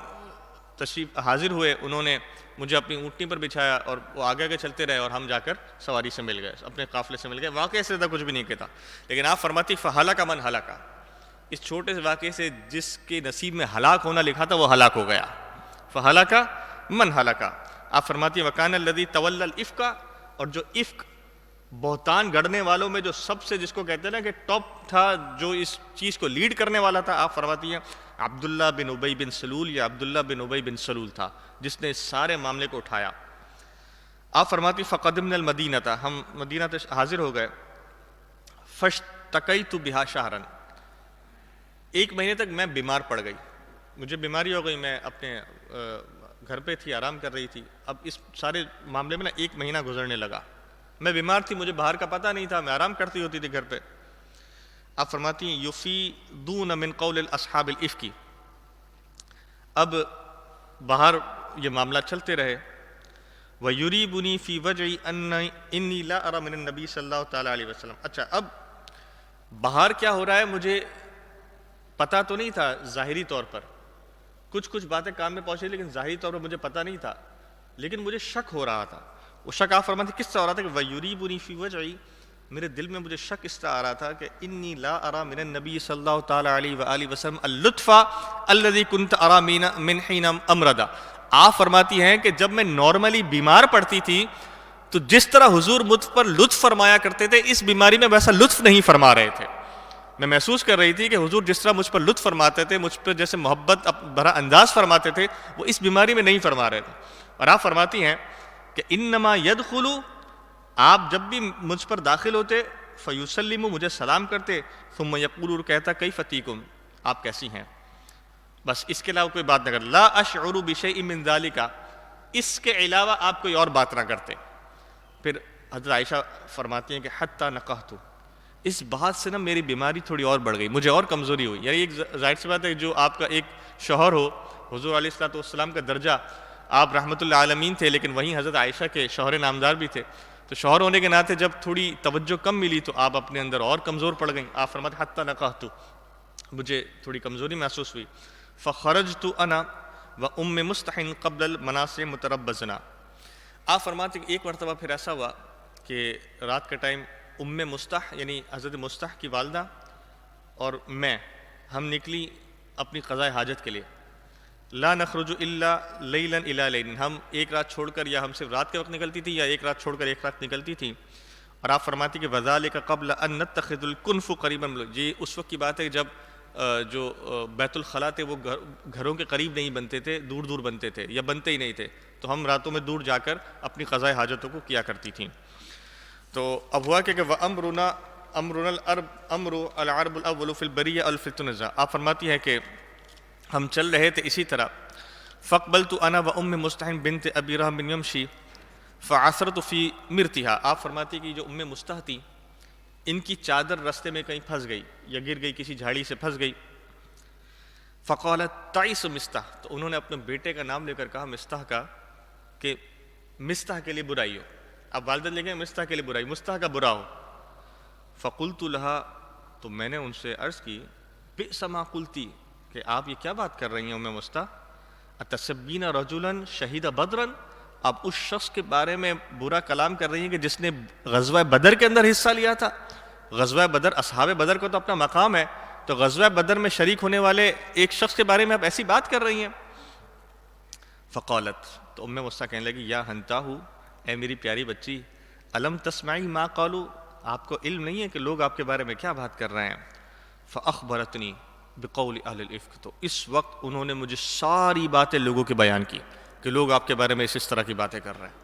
تشریف حاضر ہوئے، انہوں نے مجھے اپنی اونٹنی پر بچھایا اور وہ آگے چلتے رہے، اور ہم جا کر سواری سے مل گئے، اپنے قافلے سے مل گئے۔ واقعے سے زیادہ کچھ بھی نہیں کہتا، لیکن آپ فرماتی فہلک من ہلاک، اس چھوٹے سے واقعے سے جس کے نصیب میں ہلاک ہونا لکھا تھا وہ ہلاک ہو گیا۔ فہلک من ہلاک، آپ فرماتی وکان الذی تولی الافک، اور جو افک بہتان گڑنے والوں میں جو سب سے جس کو کہتے ہیں نا کہ ٹاپ تھا، جو اس چیز کو لیڈ کرنے والا تھا، آپ فرماتی ہیں عبداللہ بن ابی بن سلول، یا عبداللہ بن ابی بن سلول تھا جس نے اس سارے معاملے کو اٹھایا۔ آپ فرماتی فقدمنا المدینہ، ہم مدینہ حاضر ہو گئے۔ فاشتکیت بہا شہرا، 1 مہینے تک میں بیمار پڑ گئی، مجھے بیماری ہو گئی، میں اپنے گھر پہ تھی، آرام کر رہی تھی۔ اب اس سارے معاملے میں 1 مہینہ گزرنے لگا، میں بیمار تھی، مجھے باہر کا پتہ نہیں تھا، میں آرام کرتی ہوتی تھی گھر پہ۔ آپ فرماتی ہیں یفیدون من قول الاصحاب الافک، اب باہر یہ معاملہ چلتے رہے، وَيُرِيبُنِي فِي وَجْعِي إِنِّي لَا أَرَى مِنَ النَّبِي صلی اللہ تعالیٰ علیہ وسلم. اچھا، اب باہر کیا ہو رہا ہے مجھے پتہ تو نہیں تھا ظاہری طور پر، کچھ باتیں کان میں پہنچی لیکن ظاہری طور پر مجھے پتہ نہیں تھا، لیکن مجھے شک ہو رہا تھا. وہ شک آپ فرماتے کس طرح ہو رہا تھا کہ وَيُرِيبُنِي فِي وَجْعِي، میرے دل میں مجھے شک اس طرح آ رہا تھا کہ انی لا ارى من النبی صلی اللہ تعالیٰ علیہ وآلہ وسلم اللطف الذي كنت ارى من حين امرض. آپ فرماتی ہیں کہ جب میں نارملی بیمار پڑتی تھی تو جس طرح حضور مجھ پر لطف فرمایا کرتے تھے، اس بیماری میں ویسا لطف نہیں فرما رہے تھے. میں محسوس کر رہی تھی کہ حضور جس طرح مجھ پر لطف فرماتے تھے، مجھ پر جیسے محبت بھرا انداز فرماتے تھے، وہ اس بیماری میں نہیں فرما رہے تھے. اور آپ فرماتی ہیں کہ انما يدخل، آپ جب بھی مجھ پر داخل ہوتے فیسلم، مجھے سلام کرتے، ثم یقول، کہتا کیف تیکم، آپ کیسی ہیں، بس اس کے علاوہ کوئی بات نہ کرتے. لا اشعر بشیء من ذلک، اس کے علاوہ آپ کوئی اور بات نہ کرتے. پھر حضرت عائشہ فرماتی ہیں کہ حتی نقحت، اس بات سے نا میری بیماری تھوڑی اور بڑھ گئی، مجھے اور کمزوری ہوئی. یعنی ایک ظاہر سی بات ہے جو آپ کا ایک شوہر ہو، حضور علیہ الصلوۃ والسلام کا درجہ، آپ رحمۃ اللہ عالمین تھے لیکن وہیں حضرت عائشہ کے شوہر نامدار بھی تھے، تو شوہر ہونے کے ناطے جب تھوڑی توجہ کم ملی تو آپ اپنے اندر اور کمزور پڑ گئیں. آپ فرماتے حتی نقحت، مجھے تھوڑی کمزوری محسوس ہوئی. فخرجت انا وام مستح قبل المناصر متربصنا. آپ فرماتے کہ ایک مرتبہ پھر ایسا ہوا کہ رات کا ٹائم ام مستح یعنی حضرت مستح کی والدہ اور میں، ہم نکلی اپنی قضاء حاجت کے لیے. لا نخرج الا لیلا الی لیل، ہم ایک رات چھوڑ کر، یا ہم صرف رات کے وقت نکلتی تھی یا ایک رات چھوڑ کر ایک رات نکلتی تھی. اور آپ فرماتی کہ وذالک قبل ان نتخذ الکنف قریبا، یہ اس وقت کی بات ہے جب جو بیت الخلاء تھے وہ گھروں کے قریب نہیں بنتے تھے، دور دور بنتے تھے یا بنتے ہی نہیں تھے، تو ہم راتوں میں دور جا کر اپنی قضاء حاجتوں کو کیا کرتی تھیں. تو اب ہوا کہ وَأَمْرُنَا أَمْرُ الْعَرْبُ الْأَوَّلُ فِي الْبَرِيَّةِ الْفِتْنَةِ. آپ فرماتی ہیں کہ ہم چل رہے تھے اسی طرح. فَقْبَلْتُ أَنَا وَأُمِّ مُسْتَحٍ بِنْتِ أَبِي رَحْمٍ بِنْ يَمْشِي فَعَثَرْتُ فِي مِرْتِهَا. آپ فرماتی کہ جو ام مستح تھی، ان کی چادر رستے میں کہیں پھنس گئی یا گر گئی، کسی جھاڑی سے پھنس گئی. فَقَالَتْ تَعِسُ مِسْتَحْ، تو انہوں نے اپنے بیٹے کا نام لے کر کہا مستح کا کہ مستح کے لیے برائی ہو. اب والدہ لے گئے مستح کے لیے برائی، مستح کا برا ہو. فَقُلْتُ لَهَا، تو میں نے ان سے عرض کی بِئْسَ مَا قُلْتِ، کہ آپ یہ کیا بات کر رہی ہیں ام مستح، اَتَسَبِّينَ رَجُلًا شَهِدَ بَدْرًا، آپ اس شخص کے بارے میں برا کلام کر رہی ہیں کہ جس نے غزوہ بدر کے اندر حصہ لیا تھا. غزوہ بدر، اصحاب بدر کو تو اپنا مقام ہے، تو غزوہ بدر میں شریک ہونے والے ایک شخص کے بارے میں آپ ایسی بات کر رہی ہیں. فقالت، تو ام مستح کہنے لگی یا ہنتاہ، اے میری پیاری بچی، الم تسمعی ما قالو، آپ کو علم نہیں ہے کہ لوگ آپ کے بارے میں کیا بات کر رہے ہیں. فاخبرتنی بقول اہل الافک، تو اس وقت انہوں نے مجھے ساری باتیں لوگوں کے بیان کی کہ لوگ آپ کے بارے میں اس طرح کی باتیں کر رہے ہیں.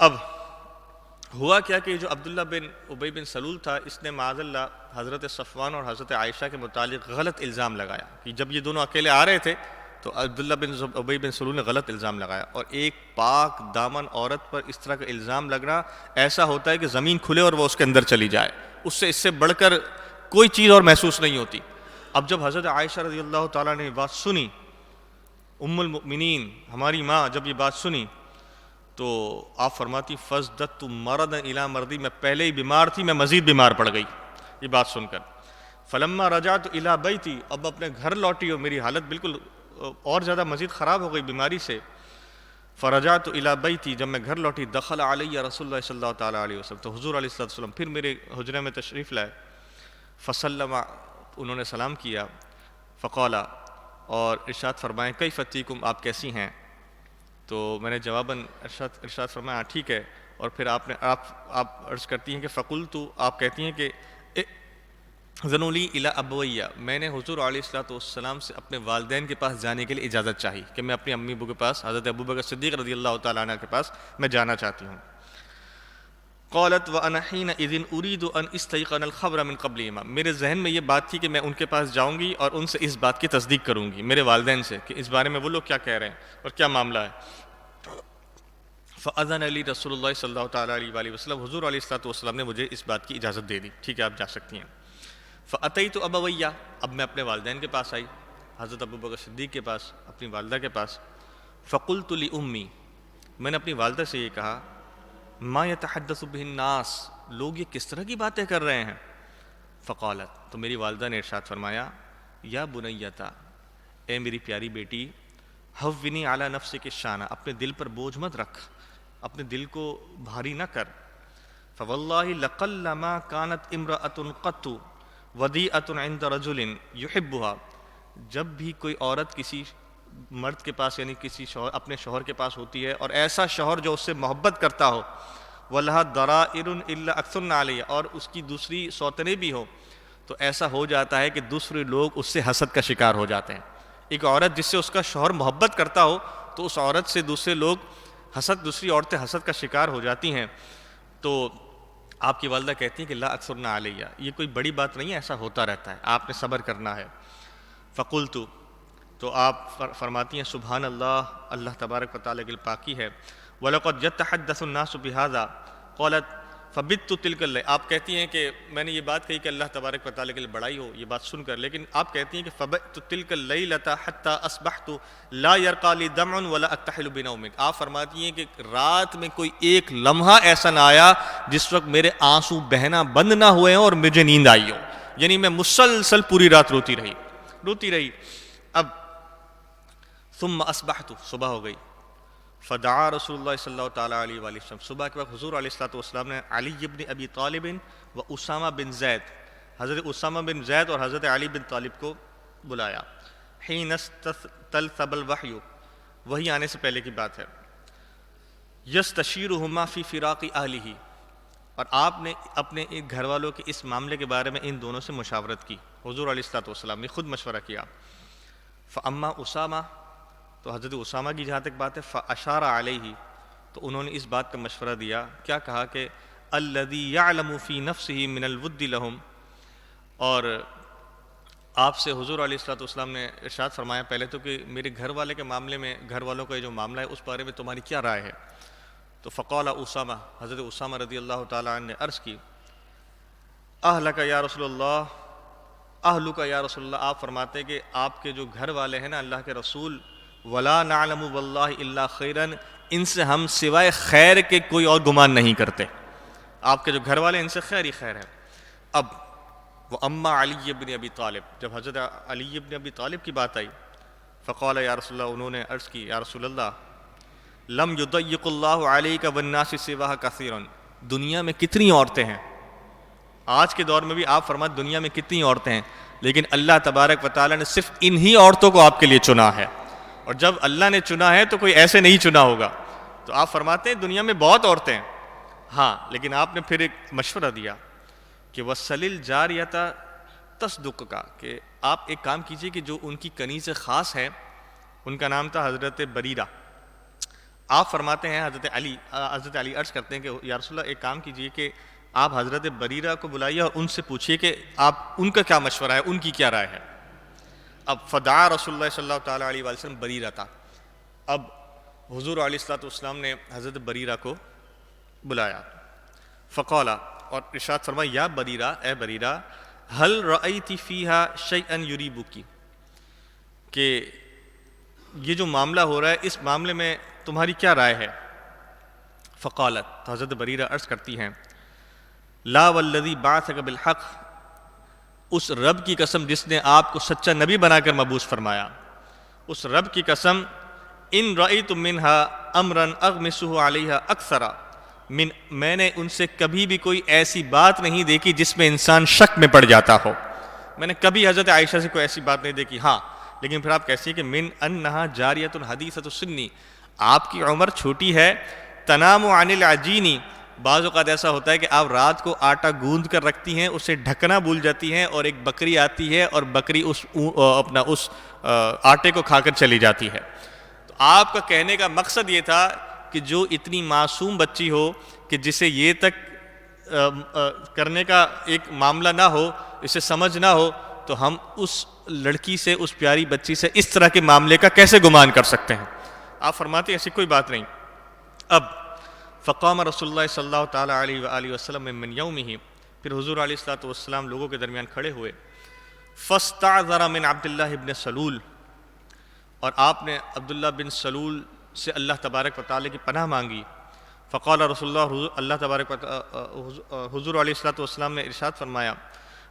اب ہوا کیا کہ جو عبداللہ بن ابی بن سلول تھا، اس نے معاذ اللہ حضرت صفوان اور حضرت عائشہ کے متعلق غلط الزام لگایا کہ جب یہ دونوں اکیلے آ رہے تھے تو عبداللہ بن ابی بن سلول نے غلط الزام لگایا. اور ایک پاک دامن عورت پر اس طرح کا الزام لگنا ایسا ہوتا ہے کہ زمین کھلے اور وہ اس کے اندر چلی جائے، اس سے بڑھ کر کوئی چیز اور محسوس نہیں ہوتی. اب جب حضرت عائشہ رضی اللہ تعالیٰ نے بات سنی، ام المؤمنین ہماری ماں جب یہ بات سنی تو آپ فرماتی فزدت مرضا الی مردی، میں پہلے ہی بیمار تھی، میں مزید بیمار پڑ گئی یہ بات سن کر. فلما رجعت الی بیتی، اب اپنے گھر لوٹی اور میری حالت بالکل اور زیادہ مزید خراب ہو گئی بیماری سے. فرجعت الی بیتی، جب میں گھر لوٹی دخل علی رسول اللہ صلی اللہ تعالیٰ علیہ وسلم، تو حضور علیہ الصلوۃ والسلام پھر میرے حجرے میں تشریف لائے. فسلم، انہوں نے سلام کیا. فقال، اور ارشاد فرمائیں کیف تیکم، آپ کیسی ہیں. تو میں نے جواباً ارشاد فرمایا ٹھیک ہے. اور پھر آپ عرض کرتی ہیں کہ فقلت، آپ کہتی ہیں کہ ذنولی الی ابویہ، میں نے حضور علیہ الصلوۃ والسلام سے اپنے والدین کے پاس جانے کے لیے اجازت چاہی کہ میں اپنی امی ابو کے پاس، حضرت ابوبکر صدیق رضی اللہ تعالیٰ عنہ کے پاس میں جانا چاہتی ہوں. قالت وانا حینئذ اريد ان استيقن الخبر من قبلهما، میرے ذہن میں یہ بات تھی کہ میں ان کے پاس جاؤں گی اور ان سے اس بات کی تصدیق کروں گی، میرے والدین سے، کہ اس بارے میں وہ لوگ کیا کہہ رہے ہیں اور کیا معاملہ ہے. فاذن لی رسول اللہ صلی اللہ تعالیٰ علیہ وآلہ وسلم، حضور علیہ الصلوۃ والسلام نے مجھے اس بات کی اجازت دے دی، ٹھیک ہے آپ جا سکتی ہیں. فاتیت ابویہ، اب میں اپنے والدین کے پاس آئی، حضرت ابوبکر صدیق کے پاس، اپنی والدہ کے پاس. فقلت لامی، میں نے اپنی والدہ سے یہ کہا ما یتحدث بہ الناس، لوگ یہ کس طرح کی باتیں کر رہے ہیں؟ فقالت، تو میری والدہ نے ارشاد فرمایا یا بنیتا، اے میری پیاری بیٹی، ہوینی علی نفسک الشانہ، اپنے دل پر بوجھ مت رکھ، اپنے دل کو بھاری نہ کر. فواللہ لقل ما كانت امرأة قط ودیعة عند رجل يحبها، جب بھی کوئی عورت کسی مرد کے پاس یعنی کسی شوہر اپنے شوہر کے پاس ہوتی ہے اور ایسا شوہر جو اس سے محبت کرتا ہو، وَلَهَا ضَرَائِرٌ إِلَّا أَكْثُرْنَ عَلَيْهَا، اور اس کی دوسری سوتنیں بھی ہوں، تو ایسا ہو جاتا ہے کہ دوسرے لوگ اس سے حسد کا شکار ہو جاتے ہیں. ایک عورت جس سے اس کا شوہر محبت کرتا ہو تو اس عورت سے دوسرے لوگ دوسری عورتیں حسد کا شکار ہو جاتی ہیں. تو آپ کی والدہ کہتی ہیں کہ لا اکثرنا علیہ، یہ کوئی بڑی بات نہیں ہے، ایسا ہوتا رہتا ہے، آپ نے صبر کرنا ہے. فقلت، تو آپ فرماتی ہیں سبحان اللہ، اللہ تبارک و تعالیٰ کی پاکی ہے. وَلَقَدْ يَتَحَدَّثُ النَّاسُ بِهَذَا قَالَتْ فَبِتُّ تِلْكَ اللَّيْلَ، آپ کہتی ہیں کہ میں نے یہ بات کہی کہ اللہ تبارک و تعالیٰ کے لیے بڑائی ہو یہ بات سن کر، لیکن آپ کہتی ہیں کہ فَبِتُّ تِلْكَ اللَّيْلَةَ حَتَّى أَصْبَحْتُ لَا يَرْقَى لِي دَمْعٌ وَلَا أَكْتَحِلُ بِنَوْمٍ. آپ فرماتی ہیں کہ رات میں کوئی ایک لمحہ ایسا نہ آیا جس وقت میرے آنسو بہنا بند نہ ہوئے ہیں اور مجھے نیند آئی ہو، یعنی میں مسلسل پوری رات روتی رہی. اب ثم اصبحت، صبح ہو گئی. فدعا رسول اللہ صلی اللہ تعالیٰ علیہ وآلہ وسلم، صبح کے وقت حضور علیہ الصلوۃ نے علی ابن ابی طالب و اسامہ بن زید، حضرت اسامہ بن زید اور حضرت علی بن طالب کو بلایا. حین استلثب الوحی، وحی آنے سے پہلے کی بات ہے. یستشیرہما فی فراق اہلہ، اور آپ نے اپنے گھر والوں کے اس معاملے کے بارے میں ان دونوں سے مشاورت کی. حضور علیہ الصلوۃ نے خود مشورہ کیا. فاما اسامہ، تو حضرت اسامہ کی جہاں تک بات ہے، فاشار علیہ، تو انہوں نے اس بات کا مشورہ دیا. کیا کہا کہ الذی یعلم فی نفسہ من الود لہم، اور آپ سے حضور علیہ الصلوۃ نے ارشاد فرمایا پہلے تو کہ میرے گھر والے کے معاملے میں، گھر والوں کا یہ جو معاملہ ہے اس بارے میں تمہاری کیا رائے ہے. تو فقال اسامہ، حضرت اسامہ رضی اللہ تعالیٰ عنہ نے عرض کی اہلک یا رسول اللہ، اہلک یا رسول اللہ، آپ فرماتے ہیں کہ آپ کے جو گھر والے ہیں نا اللہ کے رسول، ولا نعلم واللہ الا خیرا، ان سے ہم سوائے خیر کے کوئی اور گمان نہیں کرتے. آپ کے جو گھر والے ان سے خیر ہی خیر ہے. اب وہ اما علی ابن ابی طالب، جب حضرت علی ابن ابی طالب کی بات آئی، فقال یا رسول اللہ، انہوں نے عرض کی یا رسول اللہ لم یضیق اللہ علیک والناس سواہ کثیرا، دنیا میں کتنی عورتیں ہیں، آج کے دور میں بھی آپ فرماتے دنیا میں کتنی عورتیں ہیں، لیکن اللہ تبارک و تعالیٰ نے صرف انہی عورتوں کو آپ کے لیے چنا ہے، اور جب اللہ نے چنا ہے تو کوئی ایسے نہیں چنا ہوگا. تو آپ فرماتے ہیں دنیا میں بہت عورتیں ہیں، ہاں، لیکن آپ نے پھر ایک مشورہ دیا کہ وَسَلِ الْجَارِيَةَ تَصْدُقُ کا، کہ آپ ایک کام کیجئے کہ جو ان کی کنیز خاص ہے، ان کا نام تھا حضرت بریرہ. آپ فرماتے ہیں حضرت علی عرض کرتے ہیں کہ یا رسول اللہ ایک کام کیجئے کہ آپ حضرت بریرہ کو بلائیے اور ان سے پوچھئے کہ آپ ان کا کیا مشورہ ہے، ان کی کیا رائے ہے. اب فدعا رسول اللہ صلی اللہ تعالیٰ علیہ وسلم بریرہ تھا. اب حضور علیہ الصلوۃ نے حضرت بریرہ کو بلایا. فقال، اور ارشاد فرمایا یا بریرہ، اے بریرہ، هل رأیت فیہا شیئا یریبک، کہ یہ جو معاملہ ہو رہا ہے اس معاملے میں تمہاری کیا رائے ہے. فقالت، تو حضرت بریرہ عرض کرتی ہیں لا والذی بعثک بالحق، اس رب کی قسم جس نے آپ کو سچا نبی بنا کر مبعوث فرمایا، اس رب کی قسم، ان رأیت منہا امرا اغمسہ علیہا اکثر من، میں نے ان سے کبھی بھی کوئی ایسی بات نہیں دیکھی جس میں انسان شک میں پڑ جاتا ہو. میں نے کبھی حضرت عائشہ سے کوئی ایسی بات نہیں دیکھی. ہاں، لیکن پھر آپ کیسی کہ من انہا جاریۃ حدیثۃ السن، آپ کی عمر چھوٹی ہے، تنام عن العجین، بعض اوقات ایسا ہوتا ہے کہ آپ رات کو آٹا گوندھ کر رکھتی ہیں، اسے ڈھکنا بھول جاتی ہیں، اور ایک بکری آتی ہے اور بکری اس آٹے کو کھا کر چلی جاتی ہے. تو آپ کا کہنے کا مقصد یہ تھا کہ جو اتنی معصوم بچی ہو کہ جسے یہ تک کرنے کا ایک معاملہ نہ ہو، اسے سمجھ نہ ہو، تو ہم اس لڑکی سے، اس پیاری بچی سے اس طرح کے معاملے کا کیسے گمان کر سکتے ہیں. آپ فرماتے ہیں ایسی کوئی بات نہیں. اب فقام رسول اللہ صلی اللہ تعالیٰ علیہ وآلہ وسلم من یومہ، پھر حضور علیہ الصلوۃ والسلام لوگوں کے درمیان کھڑے ہوئے. فاستعذر من عبداللہ بن سلول، اور آپ نے عبداللہ بن سلول سے اللہ تبارک و تعالی کی پناہ مانگی۔ فقال رسول اللہ، اللہ تبارک و حضور علیہ الصلوۃ والسلام نے ارشاد فرمایا،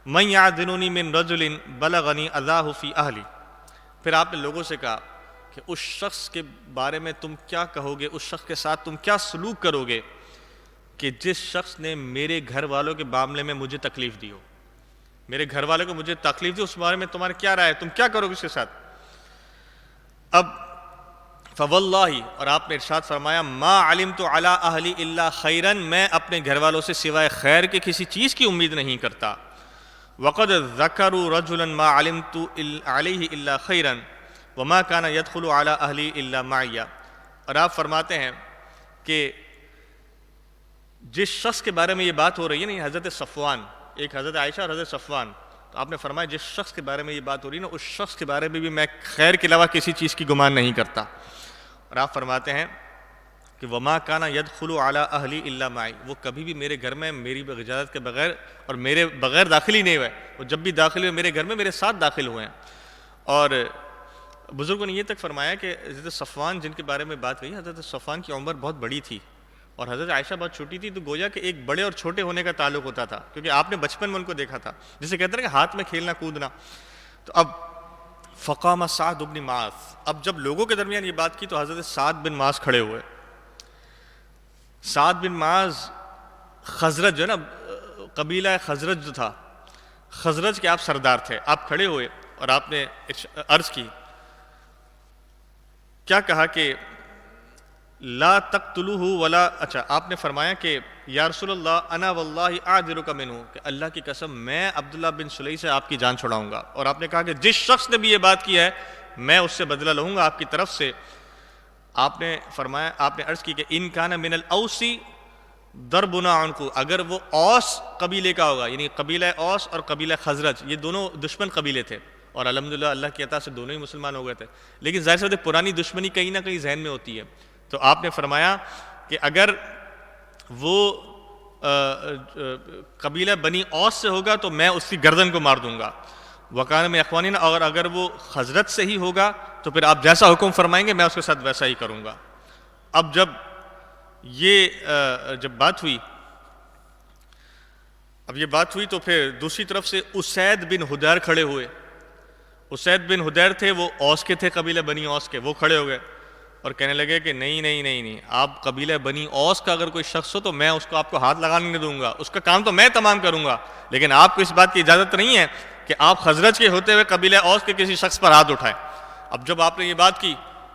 من یعذننی من رجل بلغنی اذاہ فی اہلی۔ پھر آپ نے لوگوں سے کہا کہ اس شخص کے بارے میں تم کیا کہو گے، اس شخص کے ساتھ تم کیا سلوک کرو گے کہ جس شخص نے میرے گھر والوں کے معاملے میں مجھے تکلیف دی ہو، میرے گھر والوں کو مجھے تکلیف دی، اس بارے میں تمہارے کیا رائے ہے، تم کیا کرو گے اس کے ساتھ؟ اب فواللہ، اور آپ نے ارشاد فرمایا، ما علمت علی اہلی الا خیرا، میں اپنے گھر والوں سے سوائے خیر کے کسی چیز کی امید نہیں کرتا۔ وقد ذکروا رجلا ما علمت علیہ الا خیرا وما کان يدخل علی اہلی الا معی۔ اور آپ فرماتے ہیں کہ جس شخص کے بارے میں یہ بات ہو رہی ہے نا، حضرت صفوان، ایک حضرت عائشہ اور حضرت صفوان، تو آپ نے فرمایا جس شخص کے بارے میں یہ بات ہو رہی ہے نا، اس شخص کے بارے میں بھی میں خیر کے علاوہ کسی چیز کی گمان نہیں کرتا۔ اور آپ فرماتے ہیں کہ وما کان يدخل علی اہلی الا معی، وہ کبھی بھی میرے گھر میں میری اجازت کے بغیر اور میرے بغیر داخل ہی نہیں ہوئے، وہ جب بھی داخل ہوئے میرے گھر میں میرے ساتھ داخل ہوئے ہیں۔ اور بزرگوں نے یہ تک فرمایا کہ حضرت صفوان جن کے بارے میں بات کہی، حضرت صفوان کی عمر بہت بڑی تھی اور حضرت عائشہ بہت چھوٹی تھی، تو گویا کہ ایک بڑے اور چھوٹے ہونے کا تعلق ہوتا تھا، کیونکہ آپ نے بچپن میں ان کو دیکھا تھا، جسے کہتے ہیں کہ ہاتھ میں کھیلنا کودنا۔ تو اب فقام سعد بن معاذ، اب جب لوگوں کے درمیان یہ بات کی تو حضرت سعد بن معاذ کھڑے ہوئے۔ سعد بن معاذ خزرج جو ہے نا، قبیلہ خزرج جو تھا، خزرج کے آپ سردار تھے، آپ کھڑے ہوئے اور آپ نے عرض کی، کیا کہا کہ لا تقتلوہ ولا، اچھا آپ نے فرمایا کہ یا رسول اللہ انا واللہ اعذرک منہ، کہ اللہ کی قسم میں عبداللہ بن سلی سے آپ کی جان چھڑاؤں گا۔ اور آپ نے کہا کہ جس شخص نے بھی یہ بات کی ہے میں اس سے بدلہ لوں گا آپ کی طرف سے۔ آپ نے فرمایا، آپ نے عرض کی کہ ان کان من الاوسی ضربنا عنکو، اگر وہ اوس قبیلے کا ہوگا، یعنی قبیلہ اوس اور قبیلہ خزرج یہ دونوں دشمن قبیلے تھے، اور الحمدللہ اللہ کی عطا سے دونوں ہی مسلمان ہو گئے تھے، لیکن ظاہر سے پرانی دشمنی کہیں نہ کہیں ذہن میں ہوتی ہے۔ تو آپ نے فرمایا کہ اگر وہ قبیلہ بنی اوس سے ہوگا تو میں اس کی گردن کو مار دوں گا، وکان میں اخوانین، اور اگر وہ حضرت سے ہی ہوگا تو پھر آپ جیسا حکم فرمائیں گے میں اس کے ساتھ ویسا ہی کروں گا۔ اب جب یہ بات ہوئی تو پھر دوسری طرف سے اسید بن حدیر کھڑے ہوئے۔ اسید بن حدیر تھے، وہ اوس کے تھے، قبیلہ بنی اوس کے، وہ کھڑے ہو گئے اور کہنے لگے کہ نہیں، آپ قبیلہ بنی اوس کا اگر کوئی شخص ہو تو میں اس کو آپ کو ہاتھ لگانے نہیں دوں گا، اس کا کام تو میں تمام کروں گا، لیکن آپ کو اس بات کی اجازت نہیں ہے کہ آپ خزرج کے ہوتے ہوئے قبیلہ اوس کے کسی شخص پر ہاتھ اٹھائیں۔ اب جب آپ نے یہ بات کی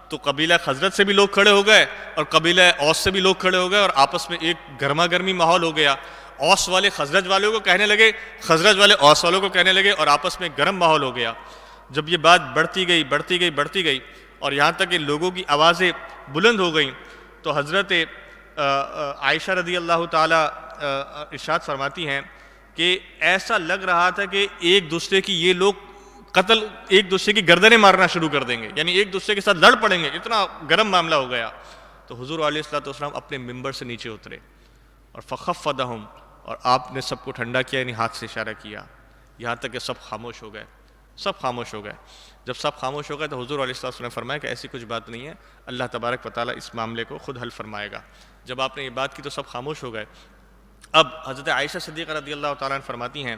تو قبیلہ خزرج سے بھی لوگ کھڑے ہو گئے اور قبیلہ اوس سے بھی لوگ کھڑے ہو گئے، اور آپس میں ایک گرما گرمی ماحول ہو گیا۔ اوس والے خزرج والوں کو کہنے لگے، خزرج والے اوس والوں کو کہنے لگے، اور آپس میں گرم ماحول ہو گیا۔ جب یہ بات بڑھتی گئی اور یہاں تک کہ لوگوں کی آوازیں بلند ہو گئیں تو حضرت عائشہ رضی اللہ تعالی ارشاد فرماتی ہیں کہ ایسا لگ رہا تھا کہ ایک دوسرے کی یہ لوگ قتل، ایک دوسرے کی گردنیں مارنا شروع کر دیں گے، یعنی ایک دوسرے کے ساتھ لڑ پڑیں گے، اتنا گرم معاملہ ہو گیا۔ تو حضور علیہ الصلوۃ والسلام اپنے ممبر سے نیچے اترے اور فخفضہم، اور آپ نے سب کو ٹھنڈا کیا، یعنی ہاتھ سے اشارہ کیا، یہاں تک کہ سب خاموش ہو گئے۔ جب سب خاموش ہو گئے تو حضور علیہ الصلوۃ والسلام نے فرمایا کہ ایسی کچھ بات نہیں ہے، اللہ تبارک و تعالیٰ اس معاملے کو خود حل فرمائے گا۔ جب آپ نے یہ بات کی تو سب خاموش ہو گئے۔ اب حضرت عائشہ صدیقہ رضی اللہ تعالیٰ عنہ فرماتی ہیں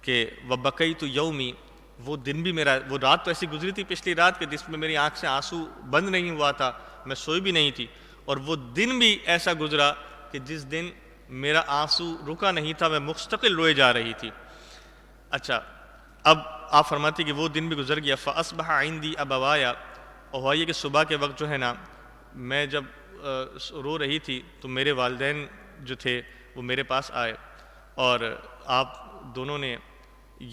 کہ وبقیت یومی، وہ دن بھی میرا، وہ رات تو ایسی گزری تھی پچھلی رات کہ جس میں میری آنکھ سے آنسو بند نہیں ہوا تھا، میں سوئی بھی نہیں تھی، اور وہ دن بھی ایسا گزرا کہ جس دن میرا آنسو رکا نہیں تھا، میں مستقل روئے جا رہی تھی۔ اچھا، اب آپ فرماتی کہ وہ دن بھی گزر گیا۔ فاصبح عندی ابوایا، اور ہوا یہ کہ صبح کے وقت جو ہے نا، میں جب رو رہی تھی تو میرے والدین جو تھے وہ میرے پاس آئے، اور آپ دونوں نے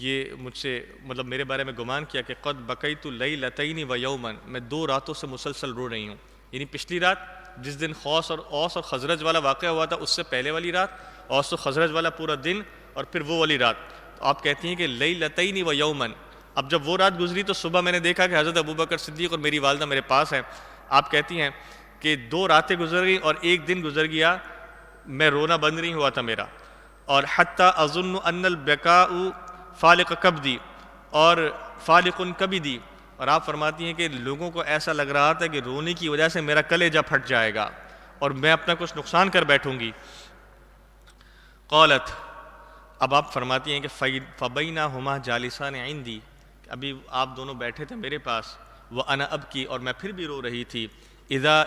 یہ مجھ سے مطلب میرے بارے میں گمان کیا کہ قد بقیت لیلتین و یوما، میں 2 راتوں سے مسلسل رو رہی ہوں، یعنی پچھلی رات جس دن اوس اور خزرج والا واقعہ ہوا تھا اس سے پہلے والی رات، اوس و خزرج والا پورا دن، اور پھر وہ والی رات۔ تو آپ کہتی ہیں کہ لیلتین و یوما، اب جب وہ رات گزری تو صبح میں نے دیکھا کہ حضرت ابوبکر صدیق اور میری والدہ میرے پاس ہیں۔ آپ کہتی ہیں کہ 2 راتیں گزر گئیں اور ایک دن گزر گیا، میں رونا بند نہیں ہوا تھا میرا، اور حتی اظن ان البکاء فالق کبدی، اور فالق کبدی، اور آپ فرماتی ہیں کہ لوگوں کو ایسا لگ رہا تھا کہ رونے کی وجہ سے میرا کلیجہ پھٹ جائے گا اور میں اپنا کچھ نقصان کر بیٹھوں گی. قالت، اب آپ فرماتی ہیں کہ فبینہما جالسان عندی، ابھی آپ دونوں بیٹھے تھے میرے پاس، وانا ابکی، اور میں پھر بھی رو رہی تھی، اذا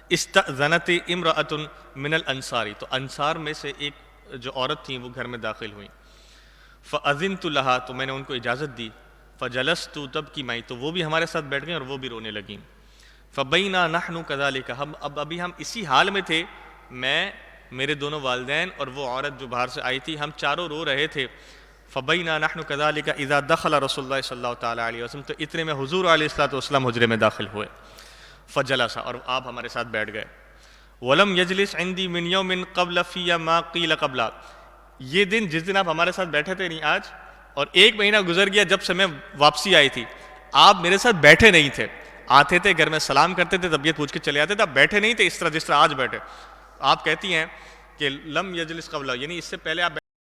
استأذنت امرأۃ من الانصار، تو انصار میں سے ایک جو عورت تھیں وہ گھر میں داخل ہوئیں. فاذنت لها، تو میں نے ان کو اجازت دی. فجلست تبکی معی، تو وہ بھی ہمارے ساتھ بیٹھ گئیں اور وہ بھی رونے لگیں. فبینا نحن کذالک، ہم ابھی ہم اسی حال میں تھے، میں، میرے دونوں والدین اور وہ عورت جو باہر سے آئی تھی، ہم چاروں رو رہے تھے. فبینا نحن کذالک اذا دخل رسول اللہ صلی اللہ تعالیٰ علیہ وسلم، تو اتنے میں حضور علیہ الصلوۃ والسلام حجرے میں داخل ہوئے. فجلس، اور آپ ہمارے ساتھ بیٹھ گئے. ولم یجلس عندی من یوم قبل فی ما قیل قبل، یہ دن جس دن آپ ہمارے ساتھ بیٹھے تھے نہیں آج، اور 1 مہینہ گزر گیا جب سے میں واپسی آئی تھی، آپ میرے ساتھ بیٹھے نہیں تھے. آتے تھے گھر میں سلام کرتے تھے، طبیعت پوچھ کے چلے آتے تھے، آپ بیٹھے نہیں تھے اس طرح جس طرح آج بیٹھے. آپ کہتی ہیں کہ لم یجلس قبل، یعنی اس سے پہلے آپ